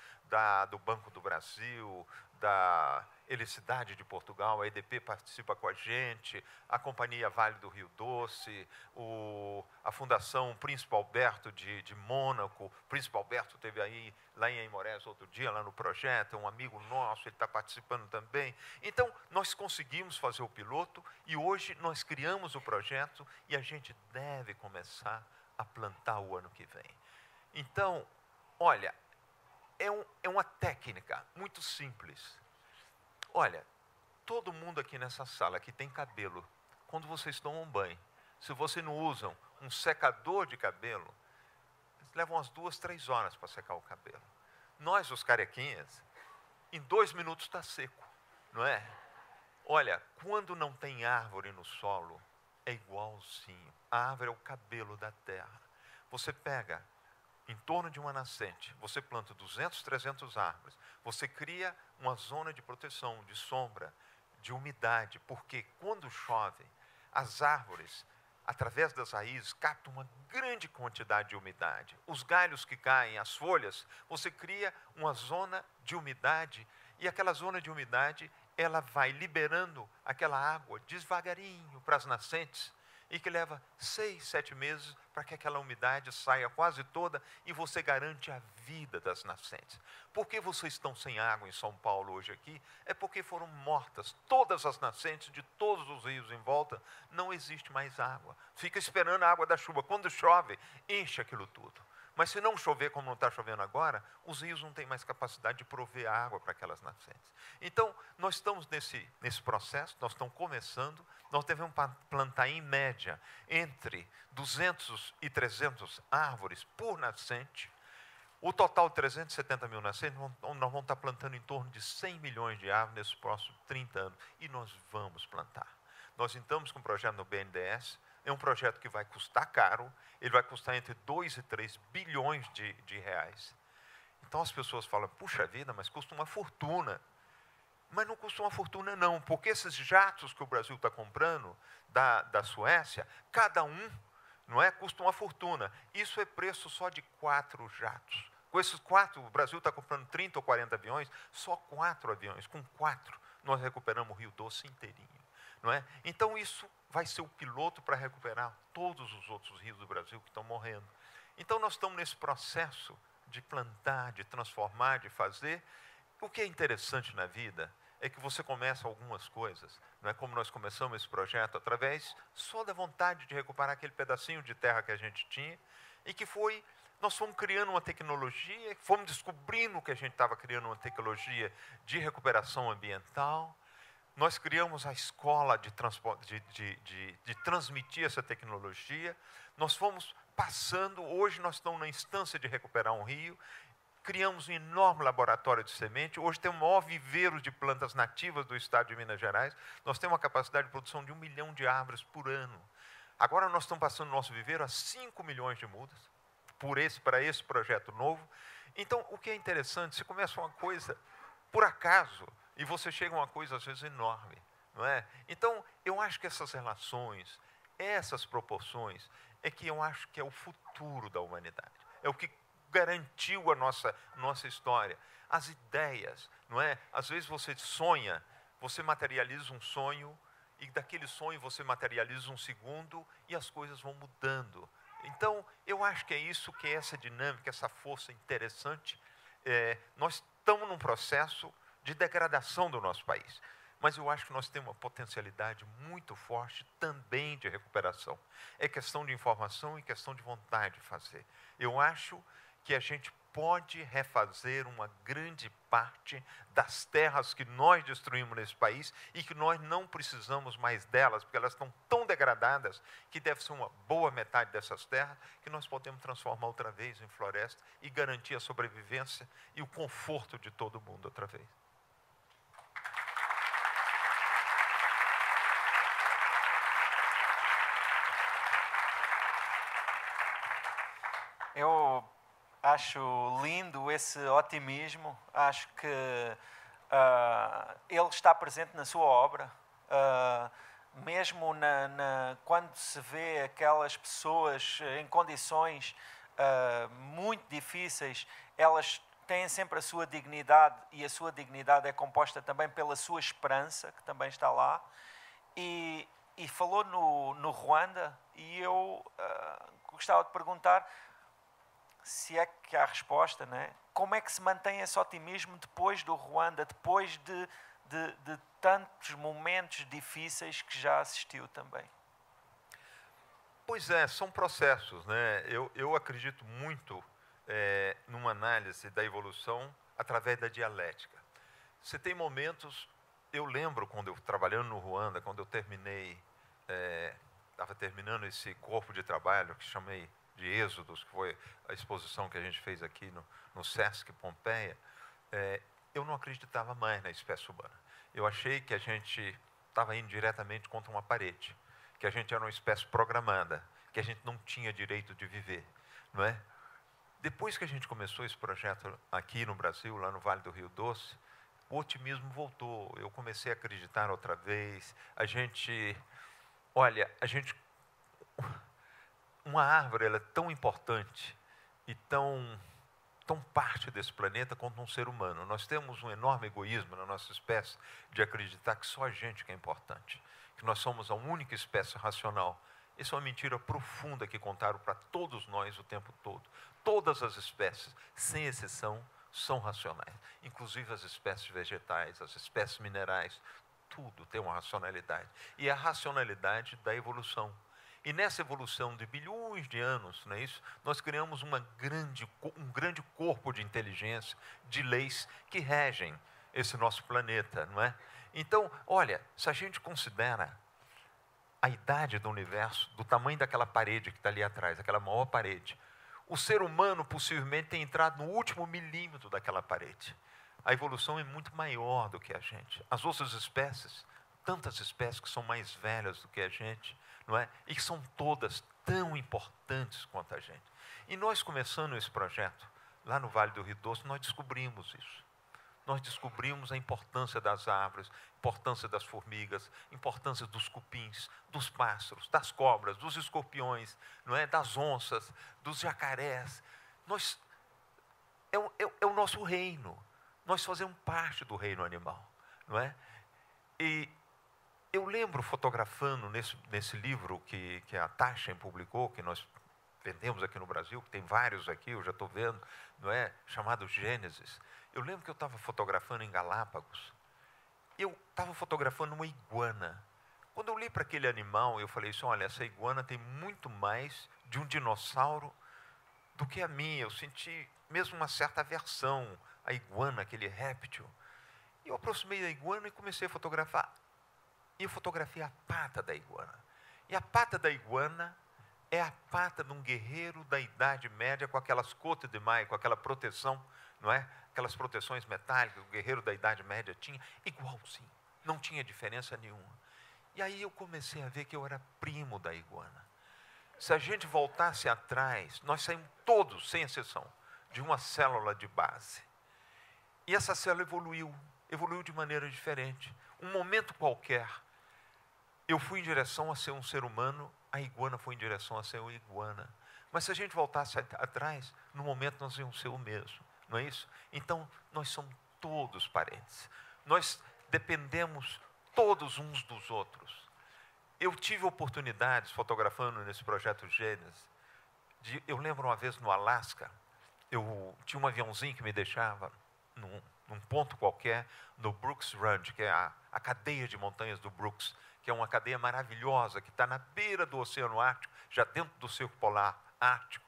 do Banco do Brasil, da Helicidade de Portugal, a EDP participa com a gente, a Companhia Vale do Rio Doce, a Fundação Príncipe Alberto de Mônaco. O Príncipe Alberto esteve aí lá em Aimorés outro dia, lá no projeto, é um amigo nosso, ele está participando também. Então, nós conseguimos fazer o piloto e hoje nós criamos o projeto e a gente deve começar a plantar o ano que vem. Então, olha, é uma técnica muito simples. Olha, todo mundo aqui nessa sala que tem cabelo, quando vocês tomam banho, se vocês não usam um secador de cabelo, levam umas 2, 3 horas para secar o cabelo. Nós, os carequinhas, em 2 minutos está seco, não é? Olha, quando não tem árvore no solo, é igualzinho. A árvore é o cabelo da terra. Você pega em torno de uma nascente, você planta 200, 300 árvores, você cria uma zona de proteção, de sombra, de umidade, porque quando chove, as árvores, através das raízes, captam uma grande quantidade de umidade. Os galhos que caem, as folhas, você cria uma zona de umidade, e aquela zona de umidade, ela vai liberando aquela água devagarinho para as nascentes, e que leva 6, 7 meses para que aquela umidade saia quase toda e você garante a vida das nascentes. Por que vocês estão sem água em São Paulo hoje aqui? É porque foram mortas todas as nascentes de todos os rios em volta, não existe mais água. Fica esperando a água da chuva. Quando chove, enche aquilo tudo. Mas se não chover como não está chovendo agora, os rios não têm mais capacidade de prover água para aquelas nascentes. Então, nós estamos nesse processo, nós estamos começando, nós devemos plantar em média entre 200 e 300 árvores por nascente. O total de 370.000 nascentes, nós vamos estar plantando em torno de 100 milhões de árvores nesses próximos 30 anos. E nós vamos plantar. Nós estamos com um projeto no BNDES, é um projeto que vai custar caro, ele vai custar entre 2 e 3 bilhões de reais. Então as pessoas falam, puxa vida, mas custa uma fortuna. Mas não custa uma fortuna não, porque esses jatos que o Brasil está comprando da Suécia, cada um, não é, custa uma fortuna. Isso é preço só de 4 jatos. Com esses 4, o Brasil está comprando 30 ou 40 aviões, só 4 aviões. Com 4, nós recuperamos o Rio Doce inteirinho. Não é? Então, isso vai ser o piloto para recuperar todos os outros rios do Brasil que estão morrendo. Então, nós estamos nesse processo de plantar, de transformar, de fazer. O que é interessante na vida é que você começa algumas coisas, não é como nós começamos esse projeto, através só da vontade de recuperar aquele pedacinho de terra que a gente tinha, e que foi, nós fomos criando uma tecnologia, fomos descobrindo que a gente estava criando uma tecnologia de recuperação ambiental. Nós criamos a escola de transmitir essa tecnologia. Nós fomos passando, hoje nós estamos na instância de recuperar um rio. Criamos um enorme laboratório de semente. Hoje tem o maior viveiro de plantas nativas do estado de Minas Gerais. Nós temos uma capacidade de produção de 1 milhão de árvores por ano. Agora nós estamos passando o nosso viveiro a 5 milhões de mudas para esse projeto novo. Então, o que é interessante, você começa uma coisa por acaso, e você chega a uma coisa, às vezes, enorme. Não é? Então, eu acho que essas relações, essas proporções, é que eu acho que é o futuro da humanidade. É o que garantiu a nossa história. As ideias, não é? Às vezes você sonha, você materializa um sonho, e daquele sonho você materializa um segundo, e as coisas vão mudando. Então, eu acho que é isso, que é essa dinâmica, essa força interessante. Nós estamos num processo de degradação do nosso país. Mas eu acho que nós temos uma potencialidade muito forte também de recuperação. É questão de informação e questão de vontade de fazer. Eu acho que a gente pode refazer uma grande parte das terras que nós destruímos nesse país e que nós não precisamos mais delas, porque elas estão tão degradadas que deve ser uma boa metade dessas terras que nós podemos transformar outra vez em floresta e garantir a sobrevivência e o conforto de todo mundo outra vez. Eu acho lindo esse otimismo, acho que ele está presente na sua obra, mesmo quando se vê aquelas pessoas em condições muito difíceis, elas têm sempre a sua dignidade, e a sua dignidade é composta também pela sua esperança, que também está lá, e falou no Ruanda, e eu gostava de perguntar, se é que há resposta, não é? Como é que se mantém esse otimismo depois do Ruanda, depois de tantos momentos difíceis que já assistiu também? Pois é, são processos, né? Eu acredito muito numa análise da evolução através da dialética. Você tem momentos, eu lembro quando eu trabalhando no Ruanda, quando eu estava terminando esse corpo de trabalho que chamei de Êxodos, que foi a exposição que a gente fez aqui no Sesc Pompeia, eu não acreditava mais na espécie humana. Eu achei que a gente estava indo diretamente contra uma parede, que a gente era uma espécie programada, que a gente não tinha direito de viver, não é? Depois que a gente começou esse projeto aqui no Brasil, lá no Vale do Rio Doce, o otimismo voltou, eu comecei a acreditar outra vez, uma árvore ela é tão importante e tão parte desse planeta quanto um ser humano. Nós temos um enorme egoísmo na nossa espécie de acreditar que só a gente que é importante, que nós somos a única espécie racional. Isso é uma mentira profunda que contaram para todos nós o tempo todo. Todas as espécies, sem exceção, são racionais, inclusive as espécies vegetais, as espécies minerais, tudo tem uma racionalidade. E a racionalidade da evolução. E nessa evolução de bilhões de anos, não é isso? Nós criamos um grande corpo de inteligência, de leis que regem esse nosso planeta, não é? Então, olha, se a gente considera a idade do universo, do tamanho daquela parede que está ali atrás, aquela maior parede, o ser humano possivelmente tem entrado no último milímetro daquela parede. A evolução é muito maior do que a gente. As outras espécies, tantas espécies que são mais velhas do que a gente, não é? E que são todas tão importantes quanto a gente. E nós, começando esse projeto, lá no Vale do Rio Doce, nós descobrimos isso. Nós descobrimos a importância das árvores, a importância das formigas, a importância dos cupins, dos pássaros, das cobras, dos escorpiões, não é? Das onças, dos jacarés. É o nosso reino. Nós fazemos parte do reino animal, não é? E eu lembro fotografando nesse livro que a Taschen publicou, que nós vendemos aqui no Brasil, que tem vários aqui, eu já estou vendo, não é? Chamado Gênesis. Eu lembro que eu estava fotografando em Galápagos. Eu estava fotografando uma iguana. Quando eu li para aquele animal, eu falei assim, olha, essa iguana tem muito mais de um dinossauro do que a minha. Eu senti mesmo uma certa aversão à iguana, aquele réptil. E eu aproximei da iguana e comecei a fotografar. E eu fotografei a pata da iguana. E a pata da iguana é a pata de um guerreiro da Idade Média com aquelas cotes de maio, com aquela proteção, não é? Aquelas proteções metálicas, o guerreiro da Idade Média tinha, igualzinho, não tinha diferença nenhuma. E aí eu comecei a ver que eu era primo da iguana. Se a gente voltasse atrás, nós saímos todos, sem exceção, de uma célula de base. E essa célula evoluiu de maneira diferente. Um momento qualquer, eu fui em direção a ser um ser humano, a iguana foi em direção a ser uma iguana. Mas se a gente voltasse atrás, no momento nós íamos ser o mesmo, não é isso? Então, nós somos todos parentes. Nós dependemos todos uns dos outros. Eu tive oportunidades, fotografando nesse projeto Gênesis, eu lembro uma vez no Alasca, eu tinha um aviãozinho que me deixava num ponto qualquer, no Brooks Range, que é a cadeia de montanhas do Brooks, que é uma cadeia maravilhosa, que está na beira do Oceano Ártico, já dentro do Círculo Polar Ártico.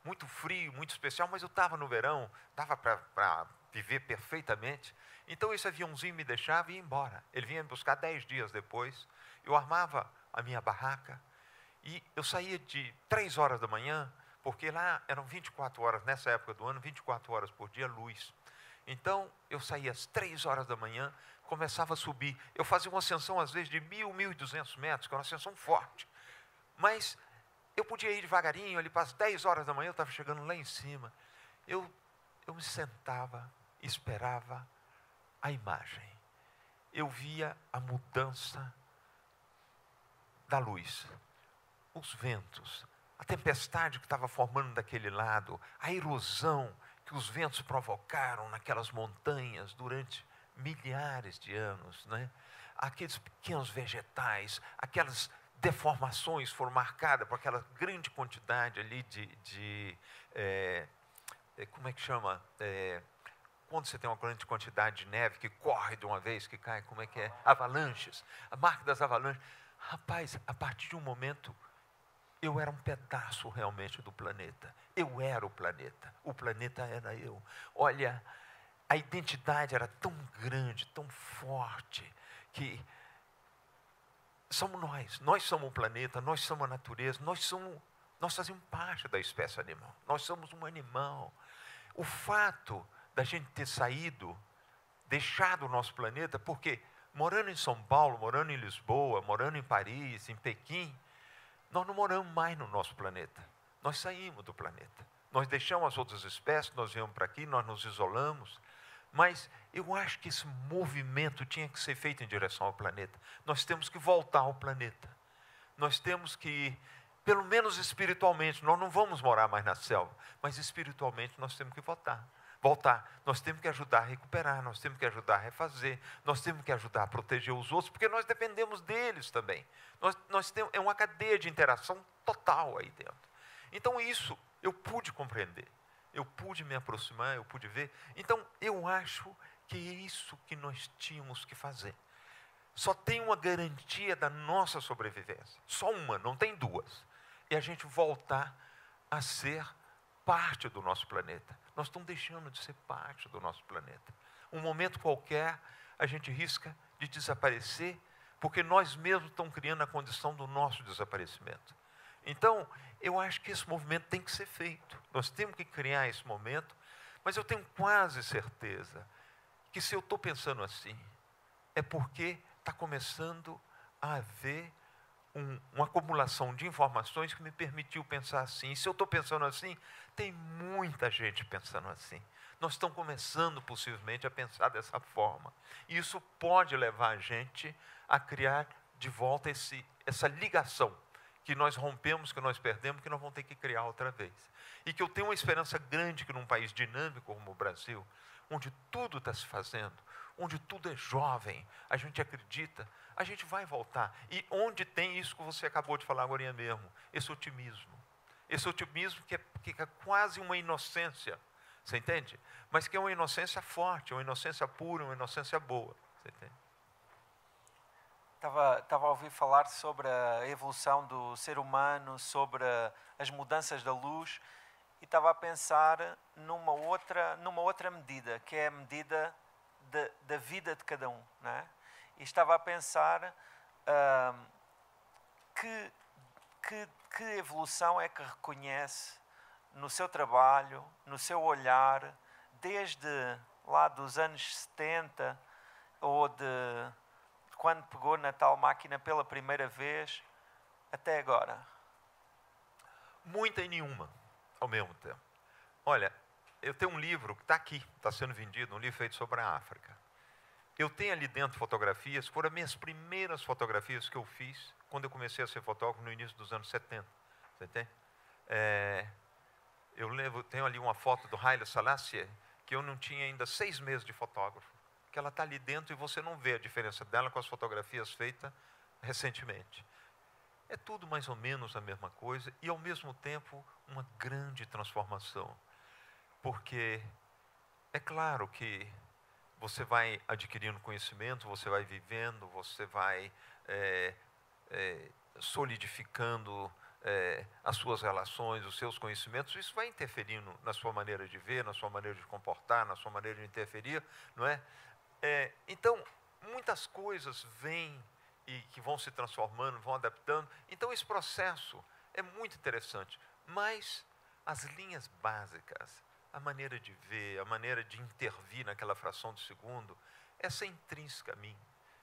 Muito frio, muito especial, mas eu estava no verão, dava para viver perfeitamente. Então esse aviãozinho me deixava e ia embora. Ele vinha me buscar 10 dias depois. Eu armava a minha barraca e eu saía de 3 horas da manhã, porque lá eram 24 horas, nessa época do ano, 24 horas por dia, luz. Então, eu saía às 3 horas da manhã, começava a subir. Eu fazia uma ascensão, às vezes, de 1.000, 1.200 metros, que era uma ascensão forte. Mas eu podia ir devagarinho, ali para as 10 horas da manhã, eu estava chegando lá em cima. Eu me sentava, esperava a imagem. Eu via a mudança da luz, os ventos, a tempestade que estava formando daquele lado, a erosão que os ventos provocaram naquelas montanhas durante milhares de anos, né? Aqueles pequenos vegetais, aquelas deformações foram marcadas por aquela grande quantidade ali como é que chama? Quando você tem uma grande quantidade de neve que corre de uma vez, que cai, como é que é? Avalanches, a marca das avalanches. Rapaz, a partir de um momento, eu era um pedaço realmente do planeta. Eu era o planeta era eu. Olha, a identidade era tão grande, tão forte, que somos nós somos o planeta, nós somos a natureza, nós fazemos parte da espécie animal, nós somos um animal. O fato da gente ter saído, deixado o nosso planeta, porque morando em São Paulo, morando em Lisboa, morando em Paris, em Pequim, nós não moramos mais no nosso planeta. Nós saímos do planeta. Nós deixamos as outras espécies, nós viemos para aqui, nós nos isolamos. Mas eu acho que esse movimento tinha que ser feito em direção ao planeta. Nós temos que voltar ao planeta. Nós temos que, pelo menos espiritualmente, nós não vamos morar mais na selva, mas espiritualmente nós temos que voltar. Nós temos que ajudar a recuperar, nós temos que ajudar a refazer, nós temos que ajudar a proteger os outros, porque nós dependemos deles também. Nós temos, é uma cadeia de interação total aí dentro. Então isso eu pude compreender, eu pude me aproximar, eu pude ver. Então eu acho que é isso que nós tínhamos que fazer. Só tem uma garantia da nossa sobrevivência, só uma, não tem duas. E a gente voltar a ser parte do nosso planeta. Nós estamos deixando de ser parte do nosso planeta. Um momento qualquer, a gente risca de desaparecer, porque nós mesmos estamos criando a condição do nosso desaparecimento. Então, eu acho que esse movimento tem que ser feito. Nós temos que criar esse momento, mas eu tenho quase certeza que se eu estou pensando assim, é porque está começando a haver uma acumulação de informações que me permitiu pensar assim. E se eu estou pensando assim, tem muita gente pensando assim. Nós estamos começando, possivelmente, a pensar dessa forma. E isso pode levar a gente a criar de volta essa ligação que nós rompemos, que nós perdemos, que nós vamos ter que criar outra vez. E que eu tenho uma esperança grande que num país dinâmico como o Brasil, onde tudo está se fazendo, onde tudo é jovem, a gente acredita, a gente vai voltar. E onde tem isso que você acabou de falar agora mesmo, esse otimismo. Esse otimismo que é quase uma inocência, você entende? Mas que é uma inocência forte, uma inocência pura, uma inocência boa, você entende? Estava a ouvir falar sobre a evolução do ser humano, sobre as mudanças da luz, e estava a pensar numa outra medida, que é a medida da vida de cada um, não é? E estava a pensar que evolução é que reconhece no seu trabalho, no seu olhar, desde lá dos anos 70, ou de quando pegou na tal máquina pela primeira vez, até agora? Muita e nenhuma, ao mesmo tempo. Olha, eu tenho um livro que está aqui, está sendo vendido, um livro feito sobre a África. Eu tenho ali dentro fotografias, foram as minhas primeiras fotografias que eu fiz quando eu comecei a ser fotógrafo no início dos anos 70. Você entende? Eu tenho ali uma foto do Haile Selassie, que eu não tinha ainda 6 meses de fotógrafo, que ela está ali dentro e você não vê a diferença dela com as fotografias feitas recentemente. É tudo mais ou menos a mesma coisa e, ao mesmo tempo, uma grande transformação. Porque é claro que você vai adquirindo conhecimento, você vai vivendo, você vai solidificando as suas relações, os seus conhecimentos, isso vai interferindo na sua maneira de ver, na sua maneira de comportar, na sua maneira de interferir, não é? Então, muitas coisas vêm e que vão se transformando, vão adaptando. Então, esse processo é muito interessante. Mas as linhas básicas, a maneira de ver, a maneira de intervir naquela fração de segundo, essa é intrínseca a mim.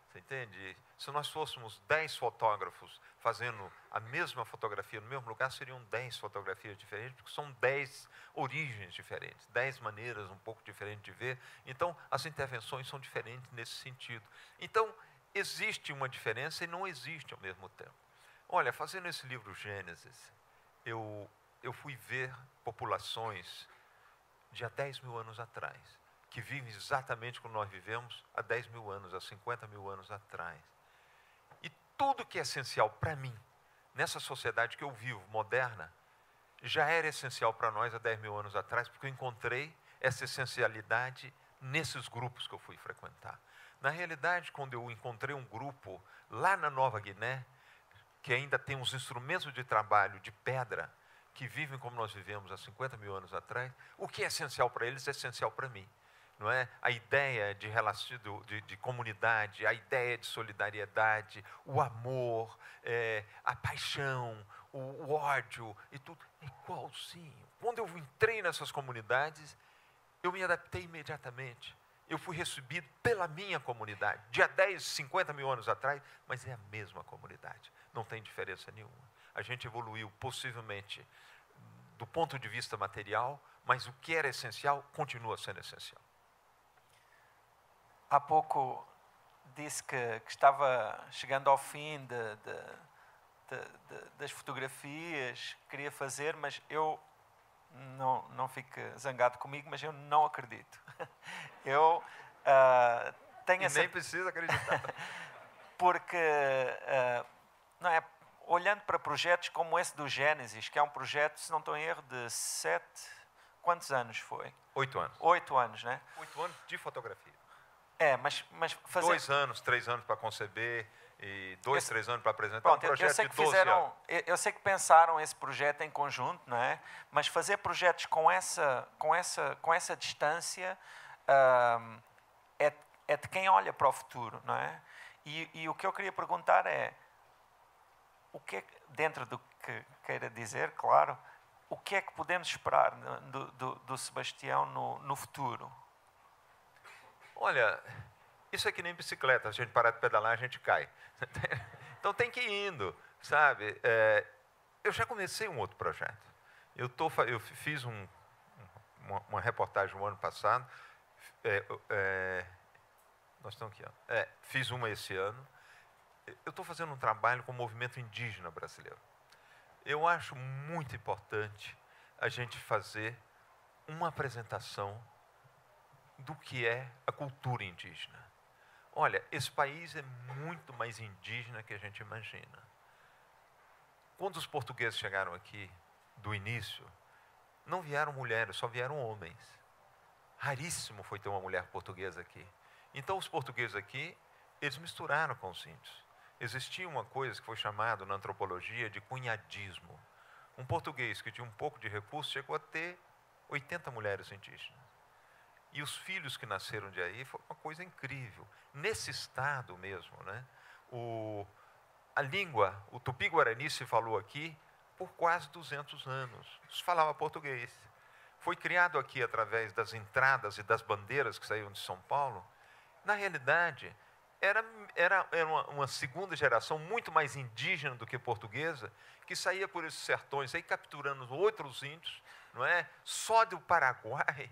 Você entende? Se nós fôssemos 10 fotógrafos fazendo a mesma fotografia no mesmo lugar, seriam 10 fotografias diferentes, porque são 10 origens diferentes, 10 maneiras um pouco diferentes de ver. Então, as intervenções são diferentes nesse sentido. Então, existe uma diferença e não existe ao mesmo tempo. Olha, fazendo esse livro Gênesis, eu fui ver populações de há 10 mil anos atrás, que vivem exatamente como nós vivemos há 10 mil anos, há 50 mil anos atrás. E tudo que é essencial para mim, nessa sociedade que eu vivo, moderna, já era essencial para nós há 10 mil anos atrás, porque eu encontrei essa essencialidade nesses grupos que eu fui frequentar. Na realidade, quando eu encontrei um grupo lá na Nova Guiné, que ainda tem uns instrumentos de trabalho de pedra, que vivem como nós vivemos há 50 mil anos atrás, o que é essencial para eles é essencial para mim. Não é? A ideia de comunidade, a ideia de solidariedade, o amor, a paixão, o ódio e tudo, é igualzinho. Quando eu entrei nessas comunidades, eu me adaptei imediatamente. Eu fui recebido pela minha comunidade, de há 10, 50 mil anos atrás, mas é a mesma comunidade, não tem diferença nenhuma. A gente evoluiu possivelmente do ponto de vista material, mas o que era essencial continua sendo essencial. Há pouco disse que estava chegando ao fim das fotografias que queria fazer, mas eu, não fique zangado comigo, mas eu não acredito. Eu tenho essa... nem precisa acreditar. Porque, não é, olhando para projetos como esse do Gênesis, que é um projeto, se não estou em erro, de 7... Quantos anos foi? 8 anos. 8 anos, né? 8 anos de fotografia. Mas fazer... 2 anos, 3 anos para conceber e 2, 3 anos para apresentar. Pronto, um projeto eu sei que de 12 anos. Eu sei que pensaram esse projeto em conjunto, não é? Mas fazer projetos com essa distância é de quem olha para o futuro, não é? E o que eu queria perguntar é, o que é, dentro do que queira dizer, claro, o que é que podemos esperar do Sebastião no futuro? Olha, isso é que nem bicicleta, se a gente parar de pedalar, a gente cai. Então tem que ir indo. sabe? Eu já comecei um outro projeto. Eu fiz uma reportagem no ano passado, nós estamos aqui, ó. Fiz uma esse ano. Eu estou fazendo um trabalho com o movimento indígena brasileiro. Eu acho muito importante a gente fazer uma apresentação do que é a cultura indígena. Olha, esse país é muito mais indígena que a gente imagina. Quando os portugueses chegaram aqui, do início, não vieram mulheres, só vieram homens. Raríssimo foi ter uma mulher portuguesa aqui. Então, os portugueses aqui, eles misturaram com os índios. Existia uma coisa que foi chamada na antropologia de cunhadismo. Um português que tinha um pouco de recurso chegou a ter 80 mulheres indígenas. E os filhos que nasceram de aí foi uma coisa incrível. Nesse estado mesmo, né, a língua, o tupi-guarani se falou aqui por quase 200 anos. Se falava português. Foi criado aqui através das entradas e das bandeiras que saíam de São Paulo. Na realidade, era uma segunda geração muito mais indígena do que portuguesa, que saía por esses sertões aí capturando outros índios, não é? Só do Paraguai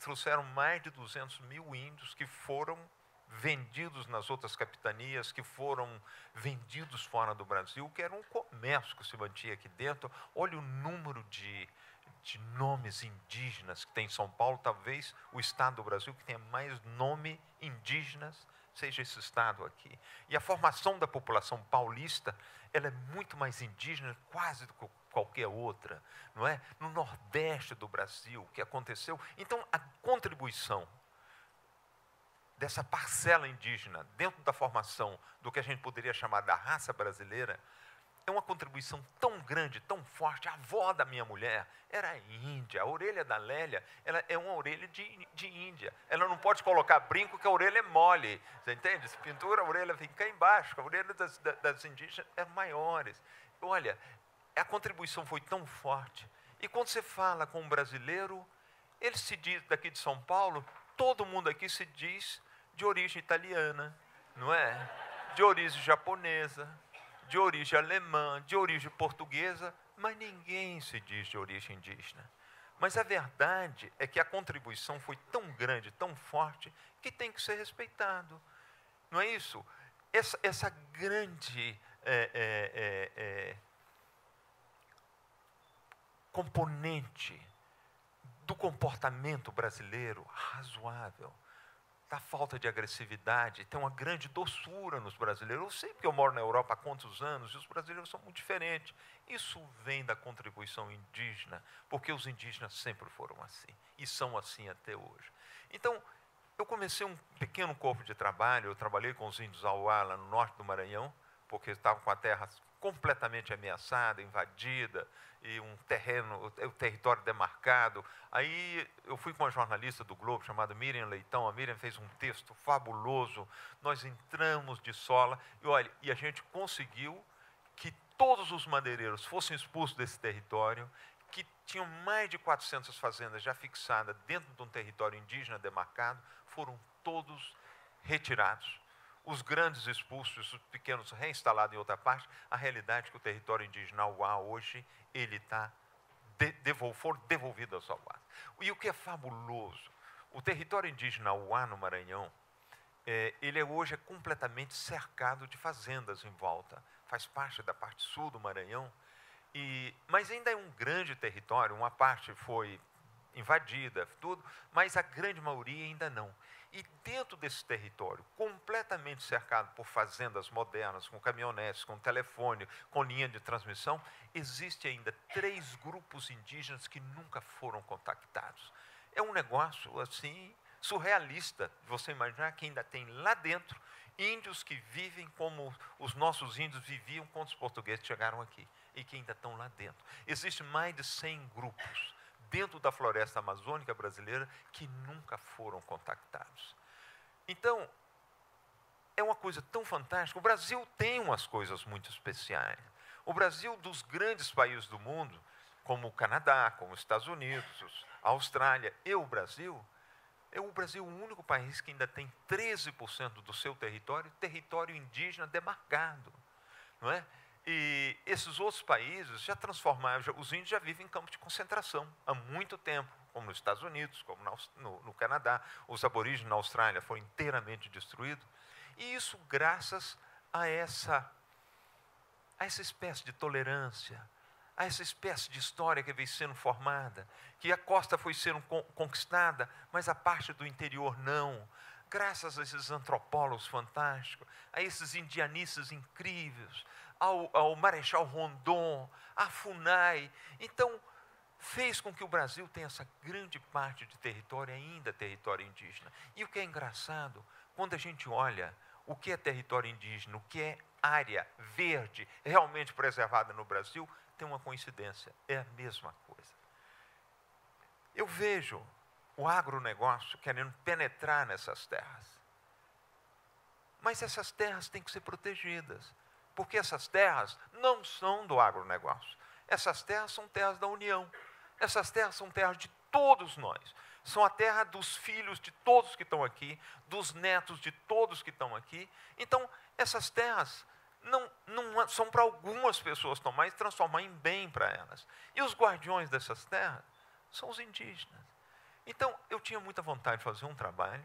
trouxeram mais de 200 mil índios que foram vendidos nas outras capitanias, que foram vendidos fora do Brasil, que era um comércio que se mantinha aqui dentro. Olha o número de nomes indígenas que tem em São Paulo. Talvez o estado do Brasil que tenha mais nome indígenas seja esse estado aqui. E a formação da população paulista, ela é muito mais indígena quase do que qualquer outra, não é? No Nordeste do Brasil, o que aconteceu. Então, a contribuição dessa parcela indígena dentro da formação do que a gente poderia chamar da raça brasileira é uma contribuição tão grande, tão forte. A avó da minha mulher era índia, a orelha da Lélia, ela é uma orelha de índia. Ela não pode colocar brinco que a orelha é mole, você entende? Se pintura, a orelha vem cá embaixo, a orelha das indígenas eram maiores. Olha, a contribuição foi tão forte. E quando você fala com um brasileiro, ele se diz, daqui de São Paulo, todo mundo aqui se diz de origem italiana, não é? De origem japonesa, de origem alemã, de origem portuguesa, mas ninguém se diz de origem indígena. Mas a verdade é que a contribuição foi tão grande, tão forte, que tem que ser respeitado. Não é isso? Essa grande componente do comportamento brasileiro razoável, da falta de agressividade, tem uma grande doçura nos brasileiros. Eu sei porque eu moro na Europa há quantos anos, e os brasileiros são muito diferentes. Isso vem da contribuição indígena, porque os indígenas sempre foram assim, e são assim até hoje. Então, eu comecei um pequeno corpo de trabalho, eu trabalhei com os índios Auá, lá no norte do Maranhão, porque estavam com a terra completamente ameaçada, invadida, e o território demarcado. Aí eu fui com uma jornalista do Globo chamada Miriam Leitão. A Miriam fez um texto fabuloso. Nós entramos de sola e a gente conseguiu que todos os madeireiros fossem expulsos desse território, que tinham mais de 400 fazendas já fixadas dentro de um território indígena demarcado, foram todos retirados. Os grandes expulsos, os pequenos reinstalados em outra parte. A realidade é que o território indígena Auá hoje, ele está devolvido aos Auás. E o que é fabuloso, o território indígena Auá no Maranhão, ele hoje é completamente cercado de fazendas em volta. Faz parte da parte sul do Maranhão, mas ainda é um grande território. Uma parte foi invadida, tudo, mas a grande maioria ainda não. E dentro desse território, completamente cercado por fazendas modernas, com caminhonetes, com telefone, com linha de transmissão, existe ainda 3 grupos indígenas que nunca foram contactados. É um negócio, assim, surrealista, você imaginar que ainda tem lá dentro índios que vivem como os nossos índios viviam quando os portugueses chegaram aqui, e que ainda estão lá dentro. Existem mais de 100 grupos dentro da floresta amazônica brasileira que nunca foram contactados. Então, é uma coisa tão fantástica. O Brasil tem umas coisas muito especiais. O Brasil, dos grandes países do mundo, como o Canadá, como os Estados Unidos, a Austrália e o Brasil, é o único país que ainda tem 13% do seu território indígena demarcado. Não é? E esses outros países já transformaram, os índios já vivem em campos de concentração há muito tempo, como nos Estados Unidos, como no Canadá. Os aborígenes na Austrália foram inteiramente destruídos. E isso graças a essa espécie de tolerância, a essa espécie de história que veio sendo formada, que a costa foi sendo conquistada, mas a parte do interior não. Graças a esses antropólogos fantásticos, a esses indianistas incríveis, ao Marechal Rondon, à FUNAI. Então, fez com que o Brasil tenha essa grande parte de território, ainda território indígena. E o que é engraçado, quando a gente olha o que é território indígena, o que é área verde realmente preservada no Brasil, tem uma coincidência, é a mesma coisa. Eu vejo o agronegócio querendo penetrar nessas terras. Mas essas terras têm que ser protegidas, porque essas terras não são do agronegócio. Essas terras são terras da União. Essas terras são terras de todos nós. São a terra dos filhos de todos que estão aqui, dos netos de todos que estão aqui. Então, essas terras não são para algumas pessoas tomar e transformar em bem para elas. E os guardiões dessas terras são os indígenas. Então, eu tinha muita vontade de fazer um trabalho,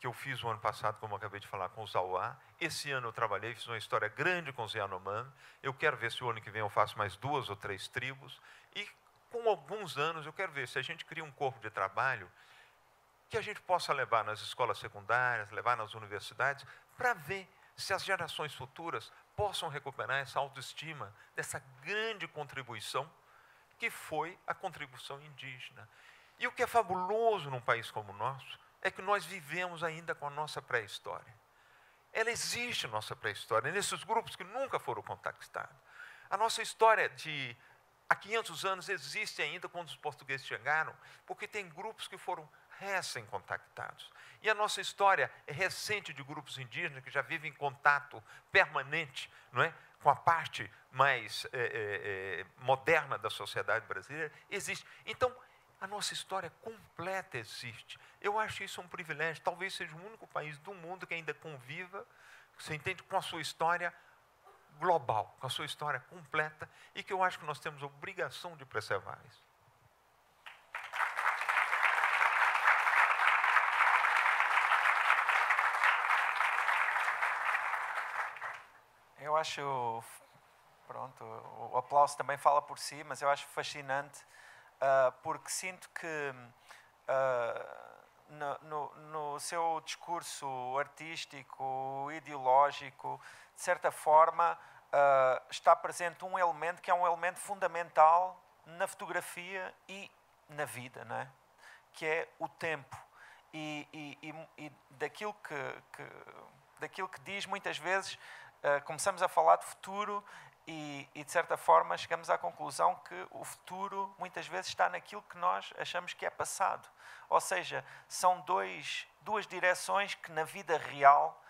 que eu fiz o ano passado, como eu acabei de falar, com os Auá. Esse ano eu trabalhei, fiz uma história grande com os Yanomami. Eu quero ver se o ano que vem eu faço mais 2 ou 3 tribos. E, com alguns anos, eu quero ver se a gente cria um corpo de trabalho que a gente possa levar nas escolas secundárias, levar nas universidades, para ver se as gerações futuras possam recuperar essa autoestima dessa grande contribuição que foi a contribuição indígena. E o que é fabuloso num país como o nosso é que nós vivemos ainda com a nossa pré-história. Ela existe, a nossa pré-história, nesses grupos que nunca foram contactados. A nossa história de há 500 anos existe ainda quando os portugueses chegaram, porque tem grupos que foram recém-contactados. E a nossa história é recente de grupos indígenas que já vivem em contato permanente, não é, com a parte mais moderna da sociedade brasileira, existe. Então, a nossa história completa existe. Eu acho isso um privilégio. Talvez seja o único país do mundo que ainda conviva, você entende, com a sua história global, com a sua história completa, e que eu acho que nós temos a obrigação de preservar isso. Eu acho, pronto, o aplauso também fala por si, mas eu acho fascinante, porque sinto que no seu discurso artístico, ideológico, de certa forma, está presente um elemento que é um elemento fundamental na fotografia e na vida, não é? Que é o tempo. E daquilo que diz, muitas vezes, começamos a falar de futuro e, de certa forma, chegamos à conclusão que o futuro, muitas vezes, está naquilo que nós achamos que é passado. Ou seja, são duas direções que, na vida real,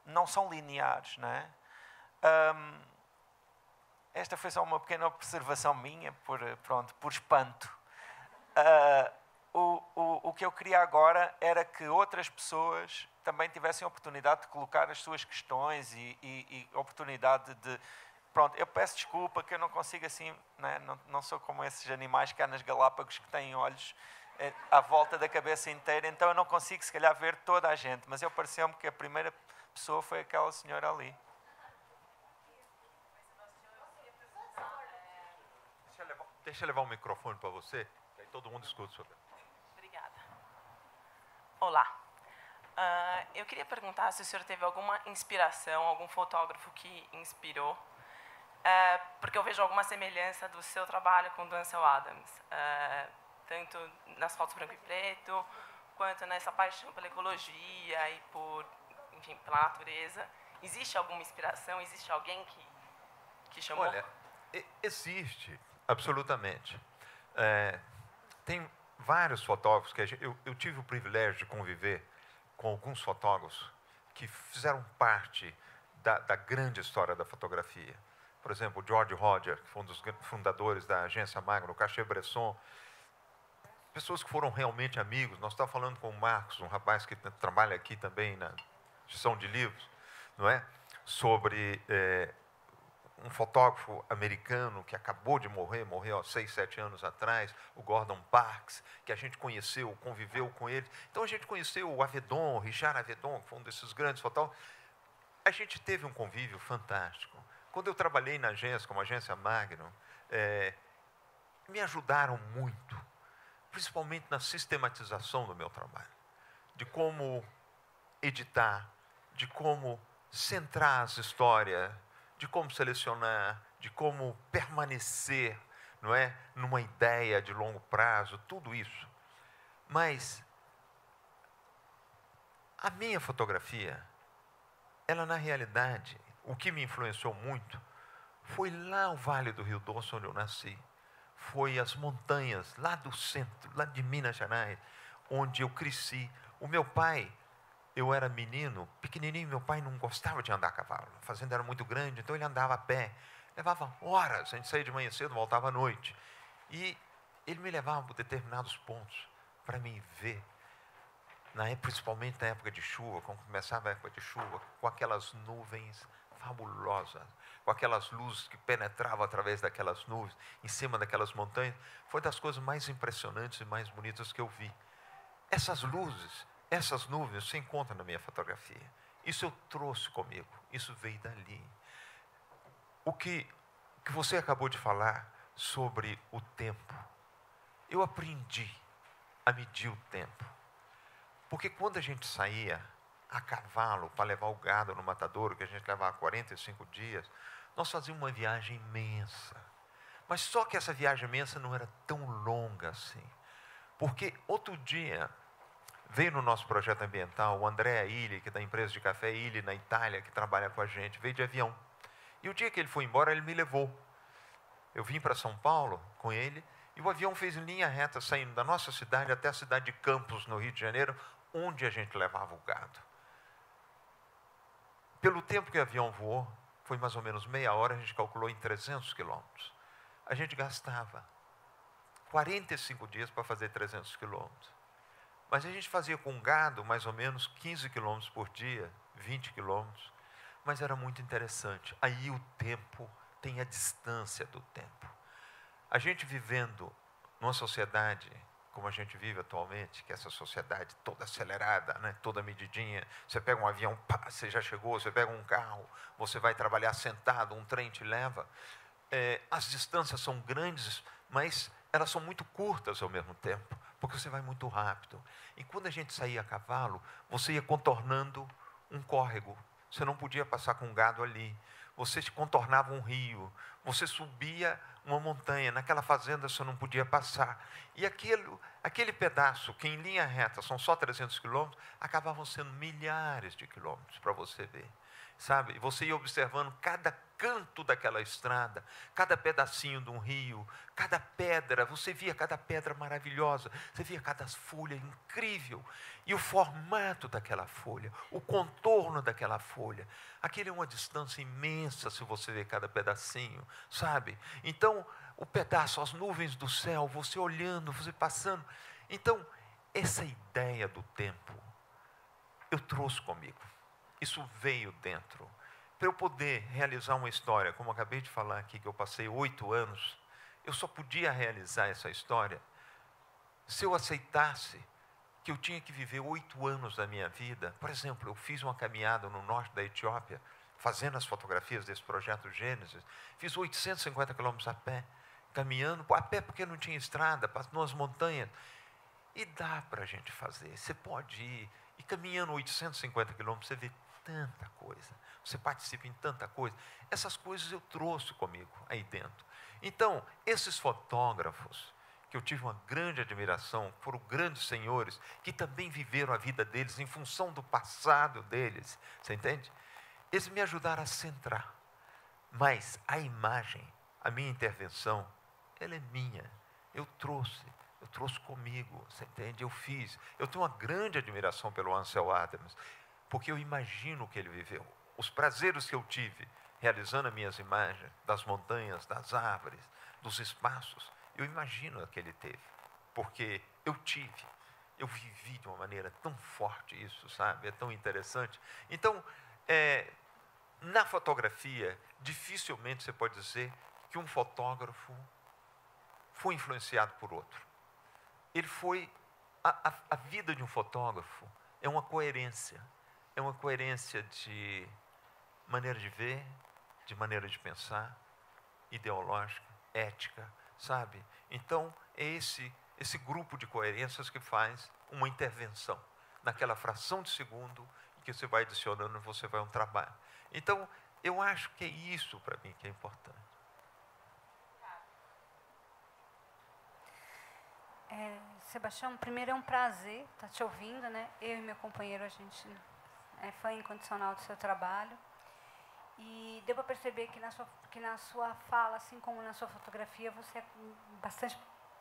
não são lineares, não é? Esta foi só uma pequena observação minha, por espanto. O que eu queria agora era que outras pessoas também tivessem a oportunidade de colocar as suas questões e oportunidade de... Pronto, eu peço desculpa que eu não consigo assim, né? Não sou como esses animais que há nas Galápagos que têm olhos à volta da cabeça inteira, então eu não consigo se calhar ver toda a gente, mas eu pareceu-me que a primeira pessoa foi aquela senhora ali. Deixa eu levar o microfone para você, que aí todo mundo escuta. Obrigada. Olá. Eu queria perguntar se o senhor teve alguma inspiração, algum fotógrafo que inspirou, porque eu vejo alguma semelhança do seu trabalho com o Ansel Adams, tanto nas fotos branco e preto, quanto nessa paixão pela ecologia e pela natureza. Existe alguma inspiração? Existe alguém que chamou? Olha, existe, absolutamente. Tem vários fotógrafos que eu tive o privilégio de conviver com alguns fotógrafos que fizeram parte da grande história da fotografia. Por exemplo, o George Roger, que foi um dos fundadores da agência Magno, o Cartier-Bresson. Pessoas que foram realmente amigos. Nós estávamos falando com o Marcos, um rapaz que trabalha aqui também na edição de livros, não é? sobre um fotógrafo americano que acabou de morrer, morreu há 6, 7 anos atrás, o Gordon Parks, que a gente conheceu, conviveu com ele. Então, a gente conheceu o Avedon, o Richard Avedon, que foi um desses grandes fotógrafos. A gente teve um convívio fantástico. Quando eu trabalhei na agência, como agência Magnum, me ajudaram muito, principalmente na sistematização do meu trabalho, de como editar, de como centrar as histórias, de como selecionar, de como permanecer, não é, numa ideia de longo prazo, tudo isso. Mas a minha fotografia, ela na realidade, o que me influenciou muito, foi lá o Vale do Rio Doce, onde eu nasci. Foi as montanhas, lá do centro, lá de Minas Gerais, onde eu cresci. O meu pai, eu era menino, pequenininho, meu pai não gostava de andar a cavalo. A fazenda era muito grande, então ele andava a pé. Levava horas, a gente saía de manhã cedo, voltava à noite. E ele me levava por determinados pontos para me ver, principalmente na época de chuva, quando começava a época de chuva, com aquelas nuvens fabulosas, com aquelas luzes que penetravam através daquelas nuvens, em cima daquelas montanhas. Foi das coisas mais impressionantes e mais bonitas que eu vi. Essas luzes, essas nuvens, se encontram na minha fotografia. Isso eu trouxe comigo, isso veio dali. O que você acabou de falar sobre o tempo, eu aprendi a medir o tempo. Porque quando a gente saía a cavalo para levar o gado no matadouro, que a gente levava 45 dias, nós fazíamos uma viagem imensa. Mas só que essa viagem imensa não era tão longa assim. Porque outro dia veio no nosso projeto ambiental o André Illy, que é da empresa de café Illy na Itália, que trabalha com a gente, veio de avião. E o dia que ele foi embora, ele me levou. Eu vim para São Paulo com ele, e o avião fez em linha reta, saindo da nossa cidade até a cidade de Campos, no Rio de Janeiro, onde a gente levava o gado. Pelo tempo que o avião voou, foi mais ou menos meia hora, a gente calculou em 300 quilômetros. A gente gastava 45 dias para fazer 300 quilômetros. Mas a gente fazia com gado mais ou menos 15 quilômetros por dia, 20 quilômetros. Mas era muito interessante. Aí o tempo tem a distância do tempo. A gente vivendo numa sociedade como a gente vive atualmente, que é essa sociedade toda acelerada, né, toda medidinha, você pega um avião, pá, você já chegou, você pega um carro, você vai trabalhar sentado, um trem te leva. As distâncias são grandes, mas elas são muito curtas ao mesmo tempo, porque você vai muito rápido. E quando a gente saía a cavalo, você ia contornando um córrego, você não podia passar com gado ali, você contornava um rio, você subia uma montanha, naquela fazenda você não podia passar. E aquele pedaço, que em linha reta são só 300 quilômetros, acabavam sendo milhares de quilômetros para você ver. Sabe? Você ia observando cada canto daquela estrada, cada pedacinho de um rio, cada pedra, você via cada pedra maravilhosa, você via cada folha incrível, e o formato daquela folha, o contorno daquela folha, aquilo é uma distância imensa se você vê cada pedacinho, sabe? Então, o pedaço, as nuvens do céu, você olhando, você passando. Então, essa ideia do tempo, eu trouxe comigo. Isso veio dentro. Para eu poder realizar uma história, como eu acabei de falar aqui, que eu passei 8 anos, eu só podia realizar essa história se eu aceitasse que eu tinha que viver 8 anos da minha vida. Por exemplo, eu fiz uma caminhada no norte da Etiópia, fazendo as fotografias desse projeto Gênesis, fiz 850 quilômetros a pé, caminhando, a pé porque não tinha estrada, nas montanhas. E dá para a gente fazer, você pode ir, e caminhando 850 quilômetros, você vê tanta coisa, você participa em tanta coisa. Essas coisas eu trouxe comigo aí dentro. Então, esses fotógrafos, que eu tive uma grande admiração, foram grandes senhores, que também viveram a vida deles em função do passado deles, você entende? Eles me ajudaram a centrar, mas a imagem, a minha intervenção, ela é minha, eu trouxe comigo, você entende? Eu fiz. Eu tenho uma grande admiração pelo Ansel Adams, porque eu imagino o que ele viveu. Os prazeres que eu tive realizando as minhas imagens das montanhas, das árvores, dos espaços, eu imagino o que ele teve, porque eu vivi de uma maneira tão forte isso, sabe? É tão interessante. Então, Na fotografia, dificilmente você pode dizer que um fotógrafo foi influenciado por outro. Ele foi... A vida de um fotógrafo é uma coerência. É uma coerência de maneira de ver, de maneira de pensar, ideológica, ética, sabe? Então, é esse grupo de coerências que faz uma intervenção naquela fração de segundo que você vai adicionando, você vai a um trabalho. Então, eu acho que é isso para mim que é importante. Sebastião, primeiro é um prazer estar te ouvindo, né? Eu e meu companheiro, a gente é fã incondicional do seu trabalho. E deu para perceber que na sua fala, assim como na sua fotografia, você é bastante...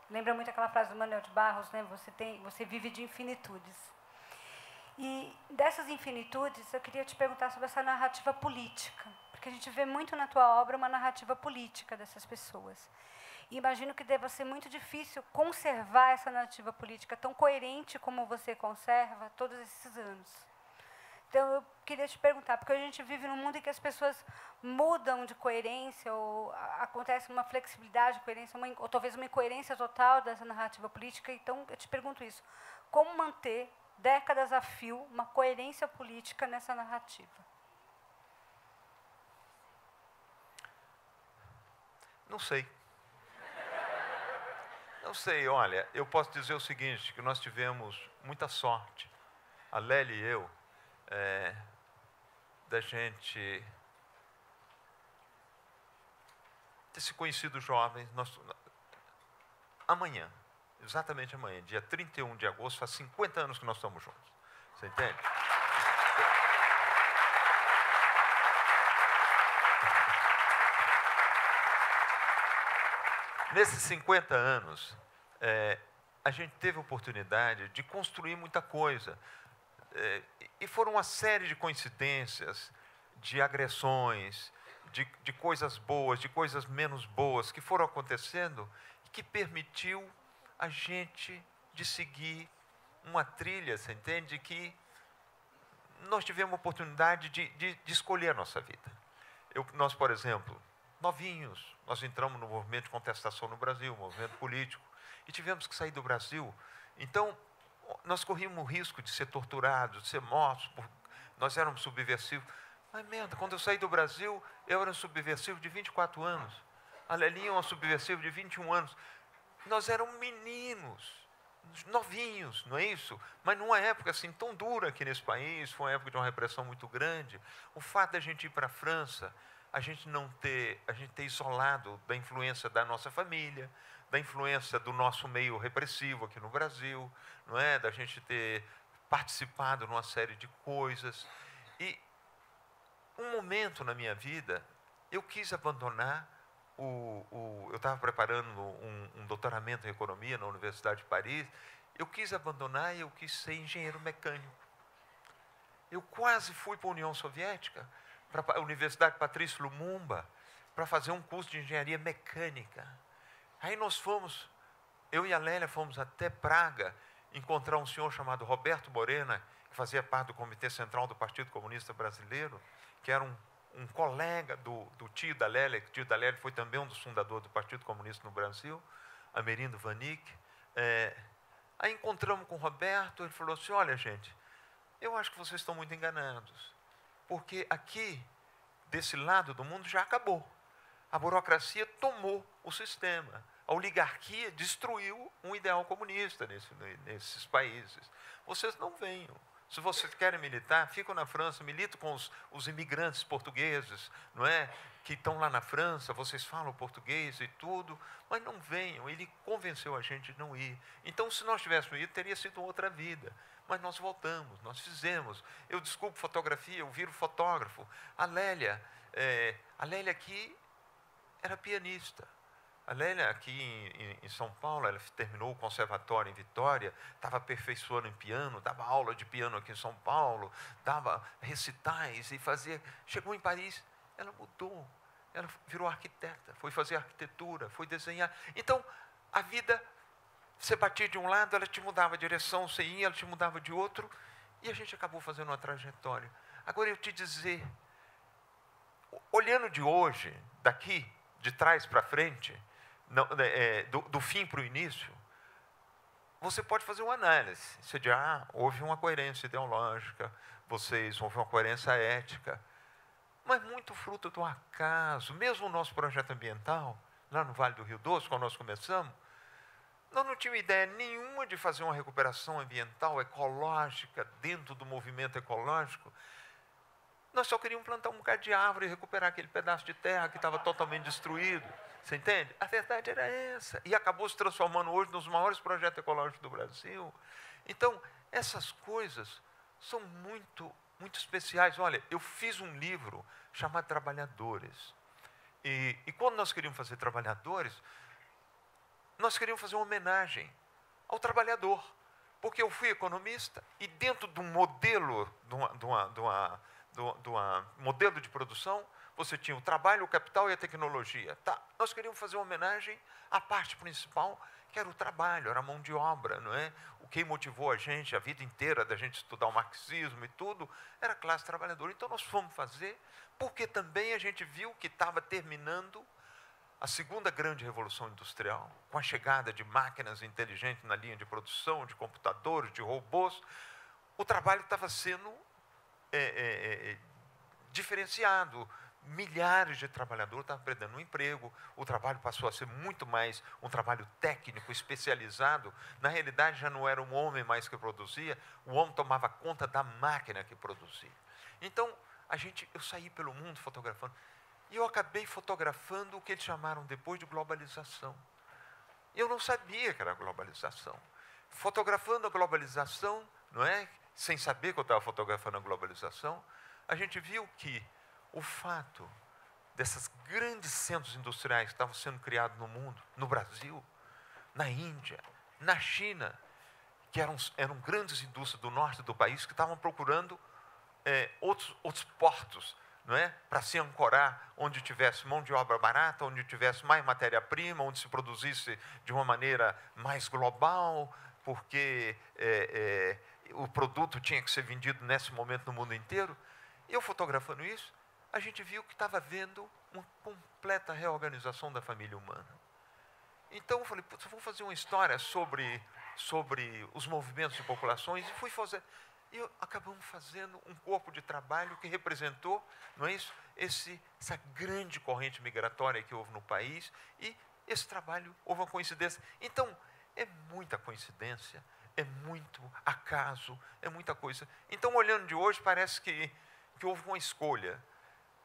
Lembra muito aquela frase do Manuel de Barros, né? Você vive de infinitudes. E dessas infinitudes, eu queria te perguntar sobre essa narrativa política, porque a gente vê muito na tua obra uma narrativa política dessas pessoas. E imagino que deva ser muito difícil conservar essa narrativa política tão coerente como você conserva todos esses anos. Então, eu queria te perguntar, porque a gente vive num mundo em que as pessoas mudam de coerência, ou acontece uma flexibilidade de coerência, ou talvez uma incoerência total dessa narrativa política. Então, eu te pergunto isso. Como manter, décadas a fio, uma coerência política nessa narrativa? Não sei. Não sei, olha, eu posso dizer o seguinte, que nós tivemos muita sorte, a Lélia e eu, da gente ter se conhecido jovens. Amanhã, exatamente amanhã, dia 31 de agosto, faz 50 anos que nós estamos juntos. Você entende? Nesses 50 anos, a gente teve a oportunidade de construir muita coisa. E foram uma série de coincidências, de agressões, de coisas boas, de coisas menos boas, que foram acontecendo e que permitiu a gente de seguir uma trilha, você entende? Que nós tivemos a oportunidade de escolher a nossa vida. Nós, por exemplo, novinhos, nós entramos no movimento de contestação no Brasil, movimento político, e tivemos que sair do Brasil. Então, nós corríamos o risco de ser torturados, de ser mortos, nós éramos subversivos. Mas, merda, quando eu saí do Brasil, eu era um subversivo de 24 anos. A Lelinha é uma subversiva de 21 anos. Nós éramos meninos, novinhos, não é isso? Mas numa época assim tão dura aqui nesse país, foi uma época de uma repressão muito grande. O fato de a gente ir para a França, a gente ter isolado da influência da nossa família, da influência do nosso meio repressivo aqui no Brasil, não é? Da gente ter participado numa série de coisas. E um momento na minha vida, eu quis abandonar eu estava preparando um doutoramento em economia na Universidade de Paris, eu quis abandonar e eu quis ser engenheiro mecânico. Eu quase fui para a União Soviética, para a Universidade Patrício Lumumba, para fazer um curso de engenharia mecânica. Aí nós fomos, eu e a Lélia fomos até Praga, encontrar um senhor chamado Roberto Morena, que fazia parte do Comitê Central do Partido Comunista Brasileiro, que era um colega do tio da Lélia, que o tio da Lélia foi também um dos fundadores do Partido Comunista no Brasil, Amerindo Vanik. Aí encontramos com o Roberto, ele falou assim, olha, gente, eu acho que vocês estão muito enganados, porque aqui, desse lado do mundo, já acabou. A burocracia tomou o sistema. A oligarquia destruiu um ideal comunista nesses países. Vocês não venham. Se vocês querem militar, ficam na França, militam com os imigrantes portugueses, não é? Que estão lá na França, vocês falam português e tudo, mas não venham. Ele convenceu a gente de não ir. Então, se nós tivéssemos ido, teria sido outra vida. Mas nós voltamos, nós fizemos. Eu desculpo fotografia, eu viro fotógrafo. A Lélia aqui era pianista. A Lélia, aqui em São Paulo, ela terminou o conservatório em Vitória, estava aperfeiçoando em piano, dava aula de piano aqui em São Paulo, dava recitais e fazia... Chegou em Paris, ela mudou, ela virou arquiteta, foi fazer arquitetura, foi desenhar. Então, a vida, você batia de um lado, ela te mudava a direção, você ia, ela te mudava de outro, e a gente acabou fazendo uma trajetória. Agora, eu te dizer, olhando de hoje, daqui, de trás para frente, do fim para o início, você pode fazer uma análise. Você diz, houve uma coerência ideológica, houve uma coerência ética, mas muito fruto do acaso. Mesmo o nosso projeto ambiental, lá no Vale do Rio Doce, quando nós começamos, nós não tínhamos ideia nenhuma de fazer uma recuperação ambiental, ecológica, dentro do movimento ecológico. Nós só queríamos plantar um bocado de árvore e recuperar aquele pedaço de terra que estava totalmente destruído. Você entende? A verdade era essa. E acabou se transformando hoje nos maiores projetos ecológicos do Brasil. Então, essas coisas são muito, muito especiais. Olha, eu fiz um livro chamado Trabalhadores. E quando nós queríamos fazer Trabalhadores, nós queríamos fazer uma homenagem ao trabalhador. Porque eu fui economista e dentro de um modelo, modelo de produção, você tinha o trabalho, o capital e a tecnologia. Tá, nós queríamos fazer uma homenagem à parte principal, que era o trabalho, era a mão de obra, não é? O que motivou a gente, a vida inteira da gente estudar o marxismo e tudo, era a classe trabalhadora. Então nós fomos fazer, porque também a gente viu que estava terminando a segunda grande revolução industrial, com a chegada de máquinas inteligentes na linha de produção, de computadores, de robôs. O trabalho estava sendo diferenciado. Milhares de trabalhadores estavam perdendo o emprego, o trabalho passou a ser muito mais um trabalho técnico, especializado. Na realidade, já não era um homem mais que produzia, o homem tomava conta da máquina que produzia. Então, eu saí pelo mundo fotografando, e eu acabei fotografando o que eles chamaram depois de globalização. Eu não sabia que era globalização. Fotografando a globalização, não é? Sem saber que eu estava fotografando a globalização, a gente viu que o fato desses grandes centros industriais que estavam sendo criados no mundo, no Brasil, na Índia, na China, que eram grandes indústrias do norte do país que estavam procurando outros portos, não é? Para se ancorar onde tivesse mão de obra barata, onde tivesse mais matéria-prima, onde se produzisse de uma maneira mais global, porque o produto tinha que ser vendido nesse momento no mundo inteiro. Eu fotografando isso, a gente viu que estava havendo uma completa reorganização da família humana. Então eu falei, putz, eu vou fazer uma história sobre os movimentos de populações, e fui fazer. E acabamos fazendo um corpo de trabalho que representou, não é isso? Essa grande corrente migratória que houve no país, e esse trabalho houve uma coincidência. Então, é muita coincidência, é muito acaso, é muita coisa. Então, olhando de hoje, parece que houve uma escolha.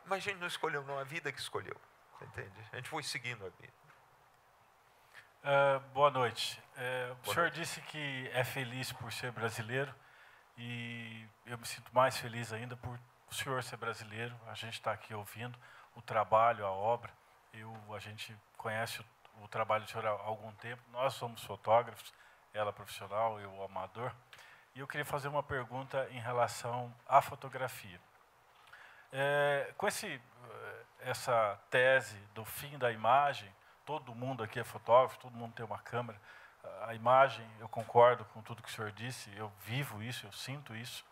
Mas a gente não escolheu, não, a vida que escolheu. Você entende? A gente foi seguindo a vida. Boa noite. O senhor disse que é feliz por ser brasileiro, e eu me sinto mais feliz ainda por o senhor ser brasileiro. A gente está aqui ouvindo o trabalho, a obra. A gente conhece o trabalho do senhor há algum tempo. Nós somos fotógrafos, ela profissional, eu amador. E eu queria fazer uma pergunta em relação à fotografia. Com essa tese do fim da imagem, todo mundo aqui é fotógrafo, todo mundo tem uma câmera. A imagem, eu concordo com tudo que o senhor disse, eu vivo isso, eu sinto isso.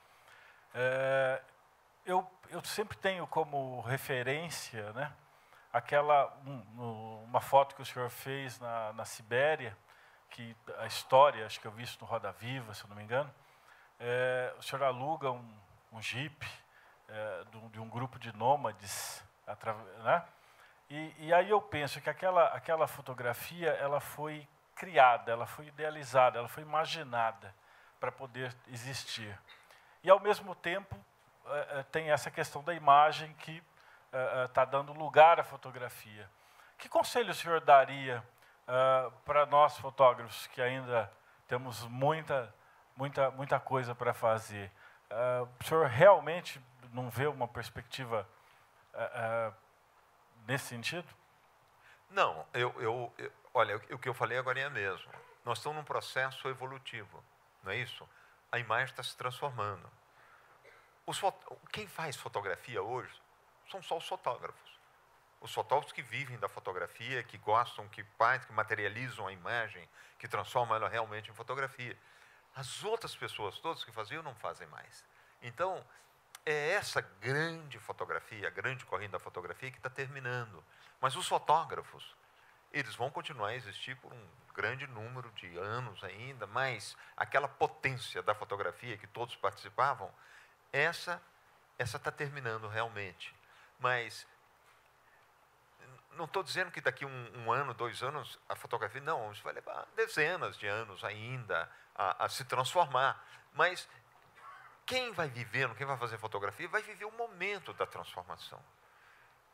Eu sempre tenho como referência, né, uma foto que o senhor fez na Sibéria, que a história, acho que eu vi isso no Roda Viva, se eu não me engano. O senhor aluga um jipe de um grupo de nômades, né? E aí eu penso que aquela fotografia, ela foi criada, ela foi idealizada, ela foi imaginada para poder existir. E, ao mesmo tempo, tem essa questão da imagem que está dando lugar à fotografia. Que conselho o senhor daria para nós, fotógrafos, que ainda temos muita coisa para fazer? O senhor realmente não vê uma perspectiva nesse sentido? Não, olha, o que eu falei agora é mesmo. Nós estamos num processo evolutivo, não é isso? A imagem está se transformando. Quem faz fotografia hoje são só os fotógrafos. Os fotógrafos que vivem da fotografia, que gostam, que materializam a imagem, que transformam ela realmente em fotografia. As outras pessoas todas que faziam não fazem mais. Então, é essa grande fotografia, a grande corrente da fotografia que está terminando. Mas os fotógrafos, eles vão continuar a existir por um grande número de anos ainda, mas aquela potência da fotografia que todos participavam, essa está terminando realmente. Mas não estou dizendo que daqui um ano, 2 anos, a fotografia, não, isso vai levar dezenas de anos ainda a se transformar. Mas quem vai vivendo, quem vai fazer fotografia, vai viver o momento da transformação.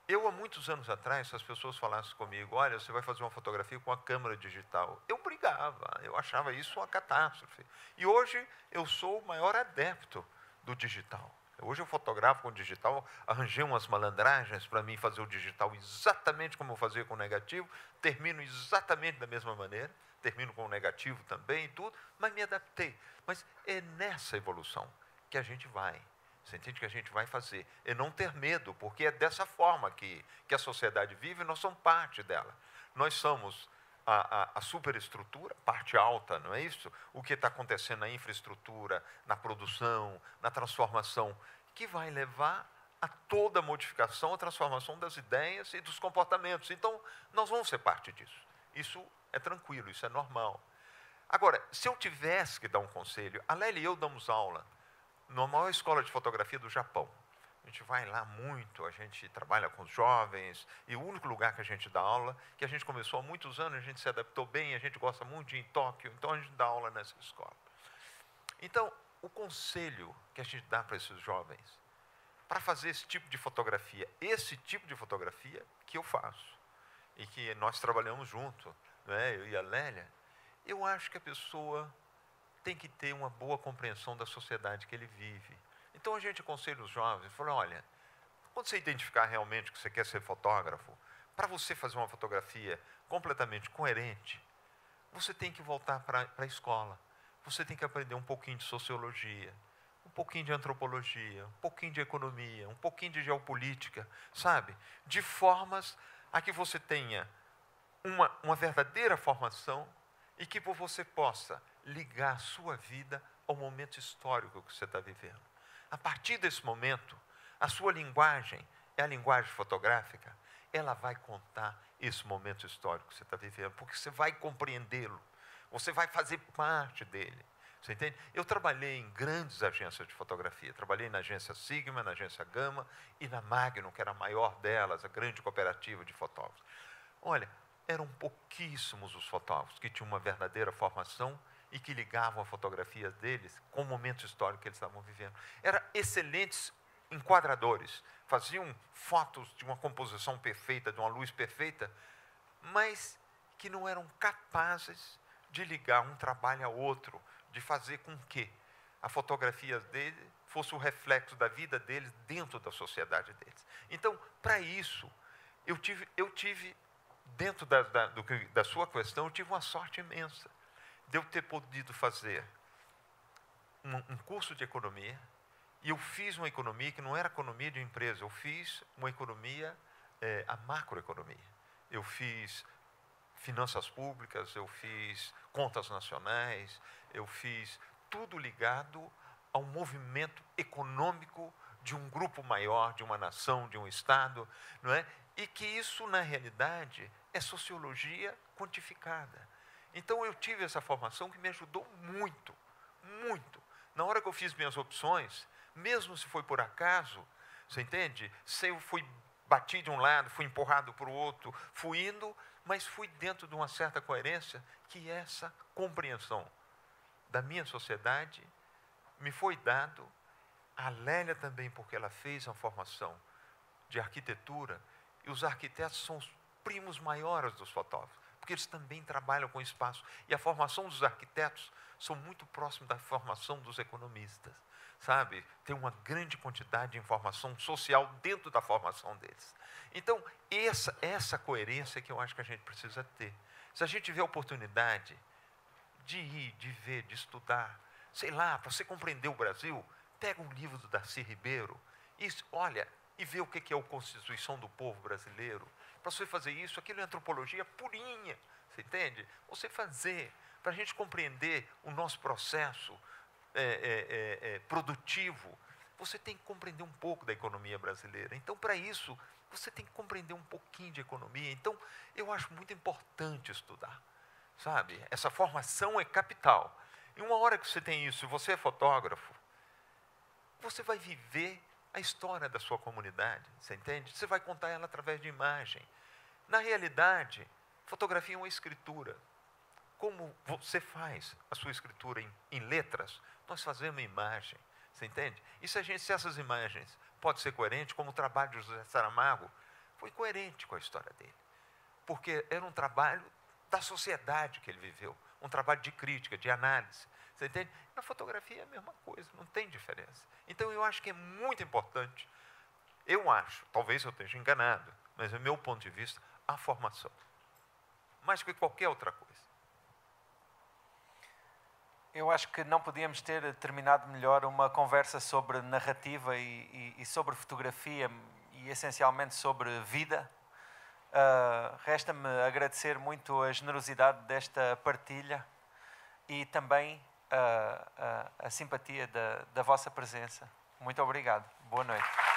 Eu, há muitos anos atrás, se as pessoas falassem comigo, olha, você vai fazer uma fotografia com a câmera digital, eu brigava, eu achava isso uma catástrofe. E hoje eu sou o maior adepto do digital. Hoje eu fotografo com o digital, arranjei umas malandragens para mim fazer o digital exatamente como eu fazia com o negativo, termino exatamente da mesma maneira, termino com o negativo também e tudo, mas me adaptei. Mas é nessa evolução que a gente vai. Você entende que a gente vai fazer? É não ter medo, porque é dessa forma que a sociedade vive e nós somos parte dela. Nós somos a superestrutura, parte alta, não é isso? O que está acontecendo na infraestrutura, na produção, na transformação, que vai levar a toda a modificação, a transformação das ideias e dos comportamentos. Então, nós vamos ser parte disso. Isso é tranquilo, isso é normal. Agora, se eu tivesse que dar um conselho, a Lélia e eu damos aula na maior escola de fotografia do Japão. A gente vai lá muito, a gente trabalha com os jovens, e o único lugar que a gente dá aula, que a gente começou há muitos anos, a gente se adaptou bem, a gente gosta muito de ir em Tóquio, então a gente dá aula nessa escola. Então, o conselho que a gente dá para esses jovens, para fazer esse tipo de fotografia que eu faço, e que nós trabalhamos junto, né, eu e a Lélia, eu acho que a pessoa tem que ter uma boa compreensão da sociedade que ele vive. Então a gente aconselha os jovens, fala, olha, quando você identificar realmente que você quer ser fotógrafo, para você fazer uma fotografia completamente coerente, você tem que voltar para a escola. Você tem que aprender um pouquinho de sociologia, um pouquinho de antropologia, um pouquinho de economia, um pouquinho de geopolítica, sabe? De formas a que você tenha uma verdadeira formação e que você possa ligar a sua vida ao momento histórico que você está vivendo. A partir desse momento, a sua linguagem é a linguagem fotográfica, ela vai contar esse momento histórico que você está vivendo, porque você vai compreendê-lo, você vai fazer parte dele. Você entende? Eu trabalhei em grandes agências de fotografia, trabalhei na agência Sigma, na agência Gama e na Magnum, que era a maior delas, a grande cooperativa de fotógrafos. Olha, eram pouquíssimos os fotógrafos que tinham uma verdadeira formação e que ligavam a fotografia deles com o momento histórico que eles estavam vivendo. Eram excelentes enquadradores, faziam fotos de uma composição perfeita, de uma luz perfeita, mas que não eram capazes de ligar um trabalho ao outro, de fazer com que a fotografia dele fosse o reflexo da vida deles dentro da sociedade deles. Então, para isso, eu tive dentro da sua questão, eu tive uma sorte imensa de eu ter podido fazer um curso de economia, e eu fiz uma economia que não era economia de empresa, eu fiz uma economia, a macroeconomia. Eu fiz finanças públicas, eu fiz contas nacionais, eu fiz tudo ligado ao movimento econômico de um grupo maior, de uma nação, de um Estado, não é? E que isso, na realidade, é sociologia quantificada. Então, eu tive essa formação que me ajudou muito, muito. Na hora que eu fiz minhas opções, mesmo se foi por acaso, você entende? Se eu fui bati de um lado, fui empurrado para o outro, fui indo, mas fui dentro de uma certa coerência, que essa compreensão da minha sociedade me foi dado. A Lélia também, porque ela fez uma formação de arquitetura, e os arquitetos são os primos maiores dos fotógrafos, porque eles também trabalham com espaço. E a formação dos arquitetos são muito próximos da formação dos economistas, sabe? Tem uma grande quantidade de informação social dentro da formação deles. Então, essa coerência que eu acho que a gente precisa ter. Se a gente tiver a oportunidade de ir, de ver, de estudar, sei lá, para você compreender o Brasil, pega um livro do Darcy Ribeiro, olha, e vê o que é a Constituição do Povo Brasileiro. Para você fazer isso, aquilo é antropologia purinha, você entende? Você fazer, para a gente compreender o nosso processo produtivo, você tem que compreender um pouco da economia brasileira. Então, para isso, você tem que compreender um pouquinho de economia. Então, eu acho muito importante estudar, sabe? Essa formação é capital. E uma hora que você tem isso, e você é fotógrafo, você vai viver a história da sua comunidade, você entende? Você vai contar ela através de imagem. Na realidade, fotografia é uma escritura. Como você faz a sua escritura em letras, nós fazemos imagem, você entende? E se essas imagens podem ser coerentes, como o trabalho de José Saramago foi coerente com a história dele. Porque era um trabalho da sociedade que ele viveu, um trabalho de crítica, de análise. Você entende? Na fotografia é a mesma coisa, não tem diferença. Então, eu acho que é muito importante, eu acho, talvez eu esteja enganado, mas, do meu ponto de vista, a formação. Mais que qualquer outra coisa. Eu acho que não podíamos ter terminado melhor uma conversa sobre narrativa e sobre fotografia e, essencialmente, sobre vida. Resta-me agradecer muito a generosidade desta partilha e também a simpatia da vossa presença. Muito obrigado. Boa noite.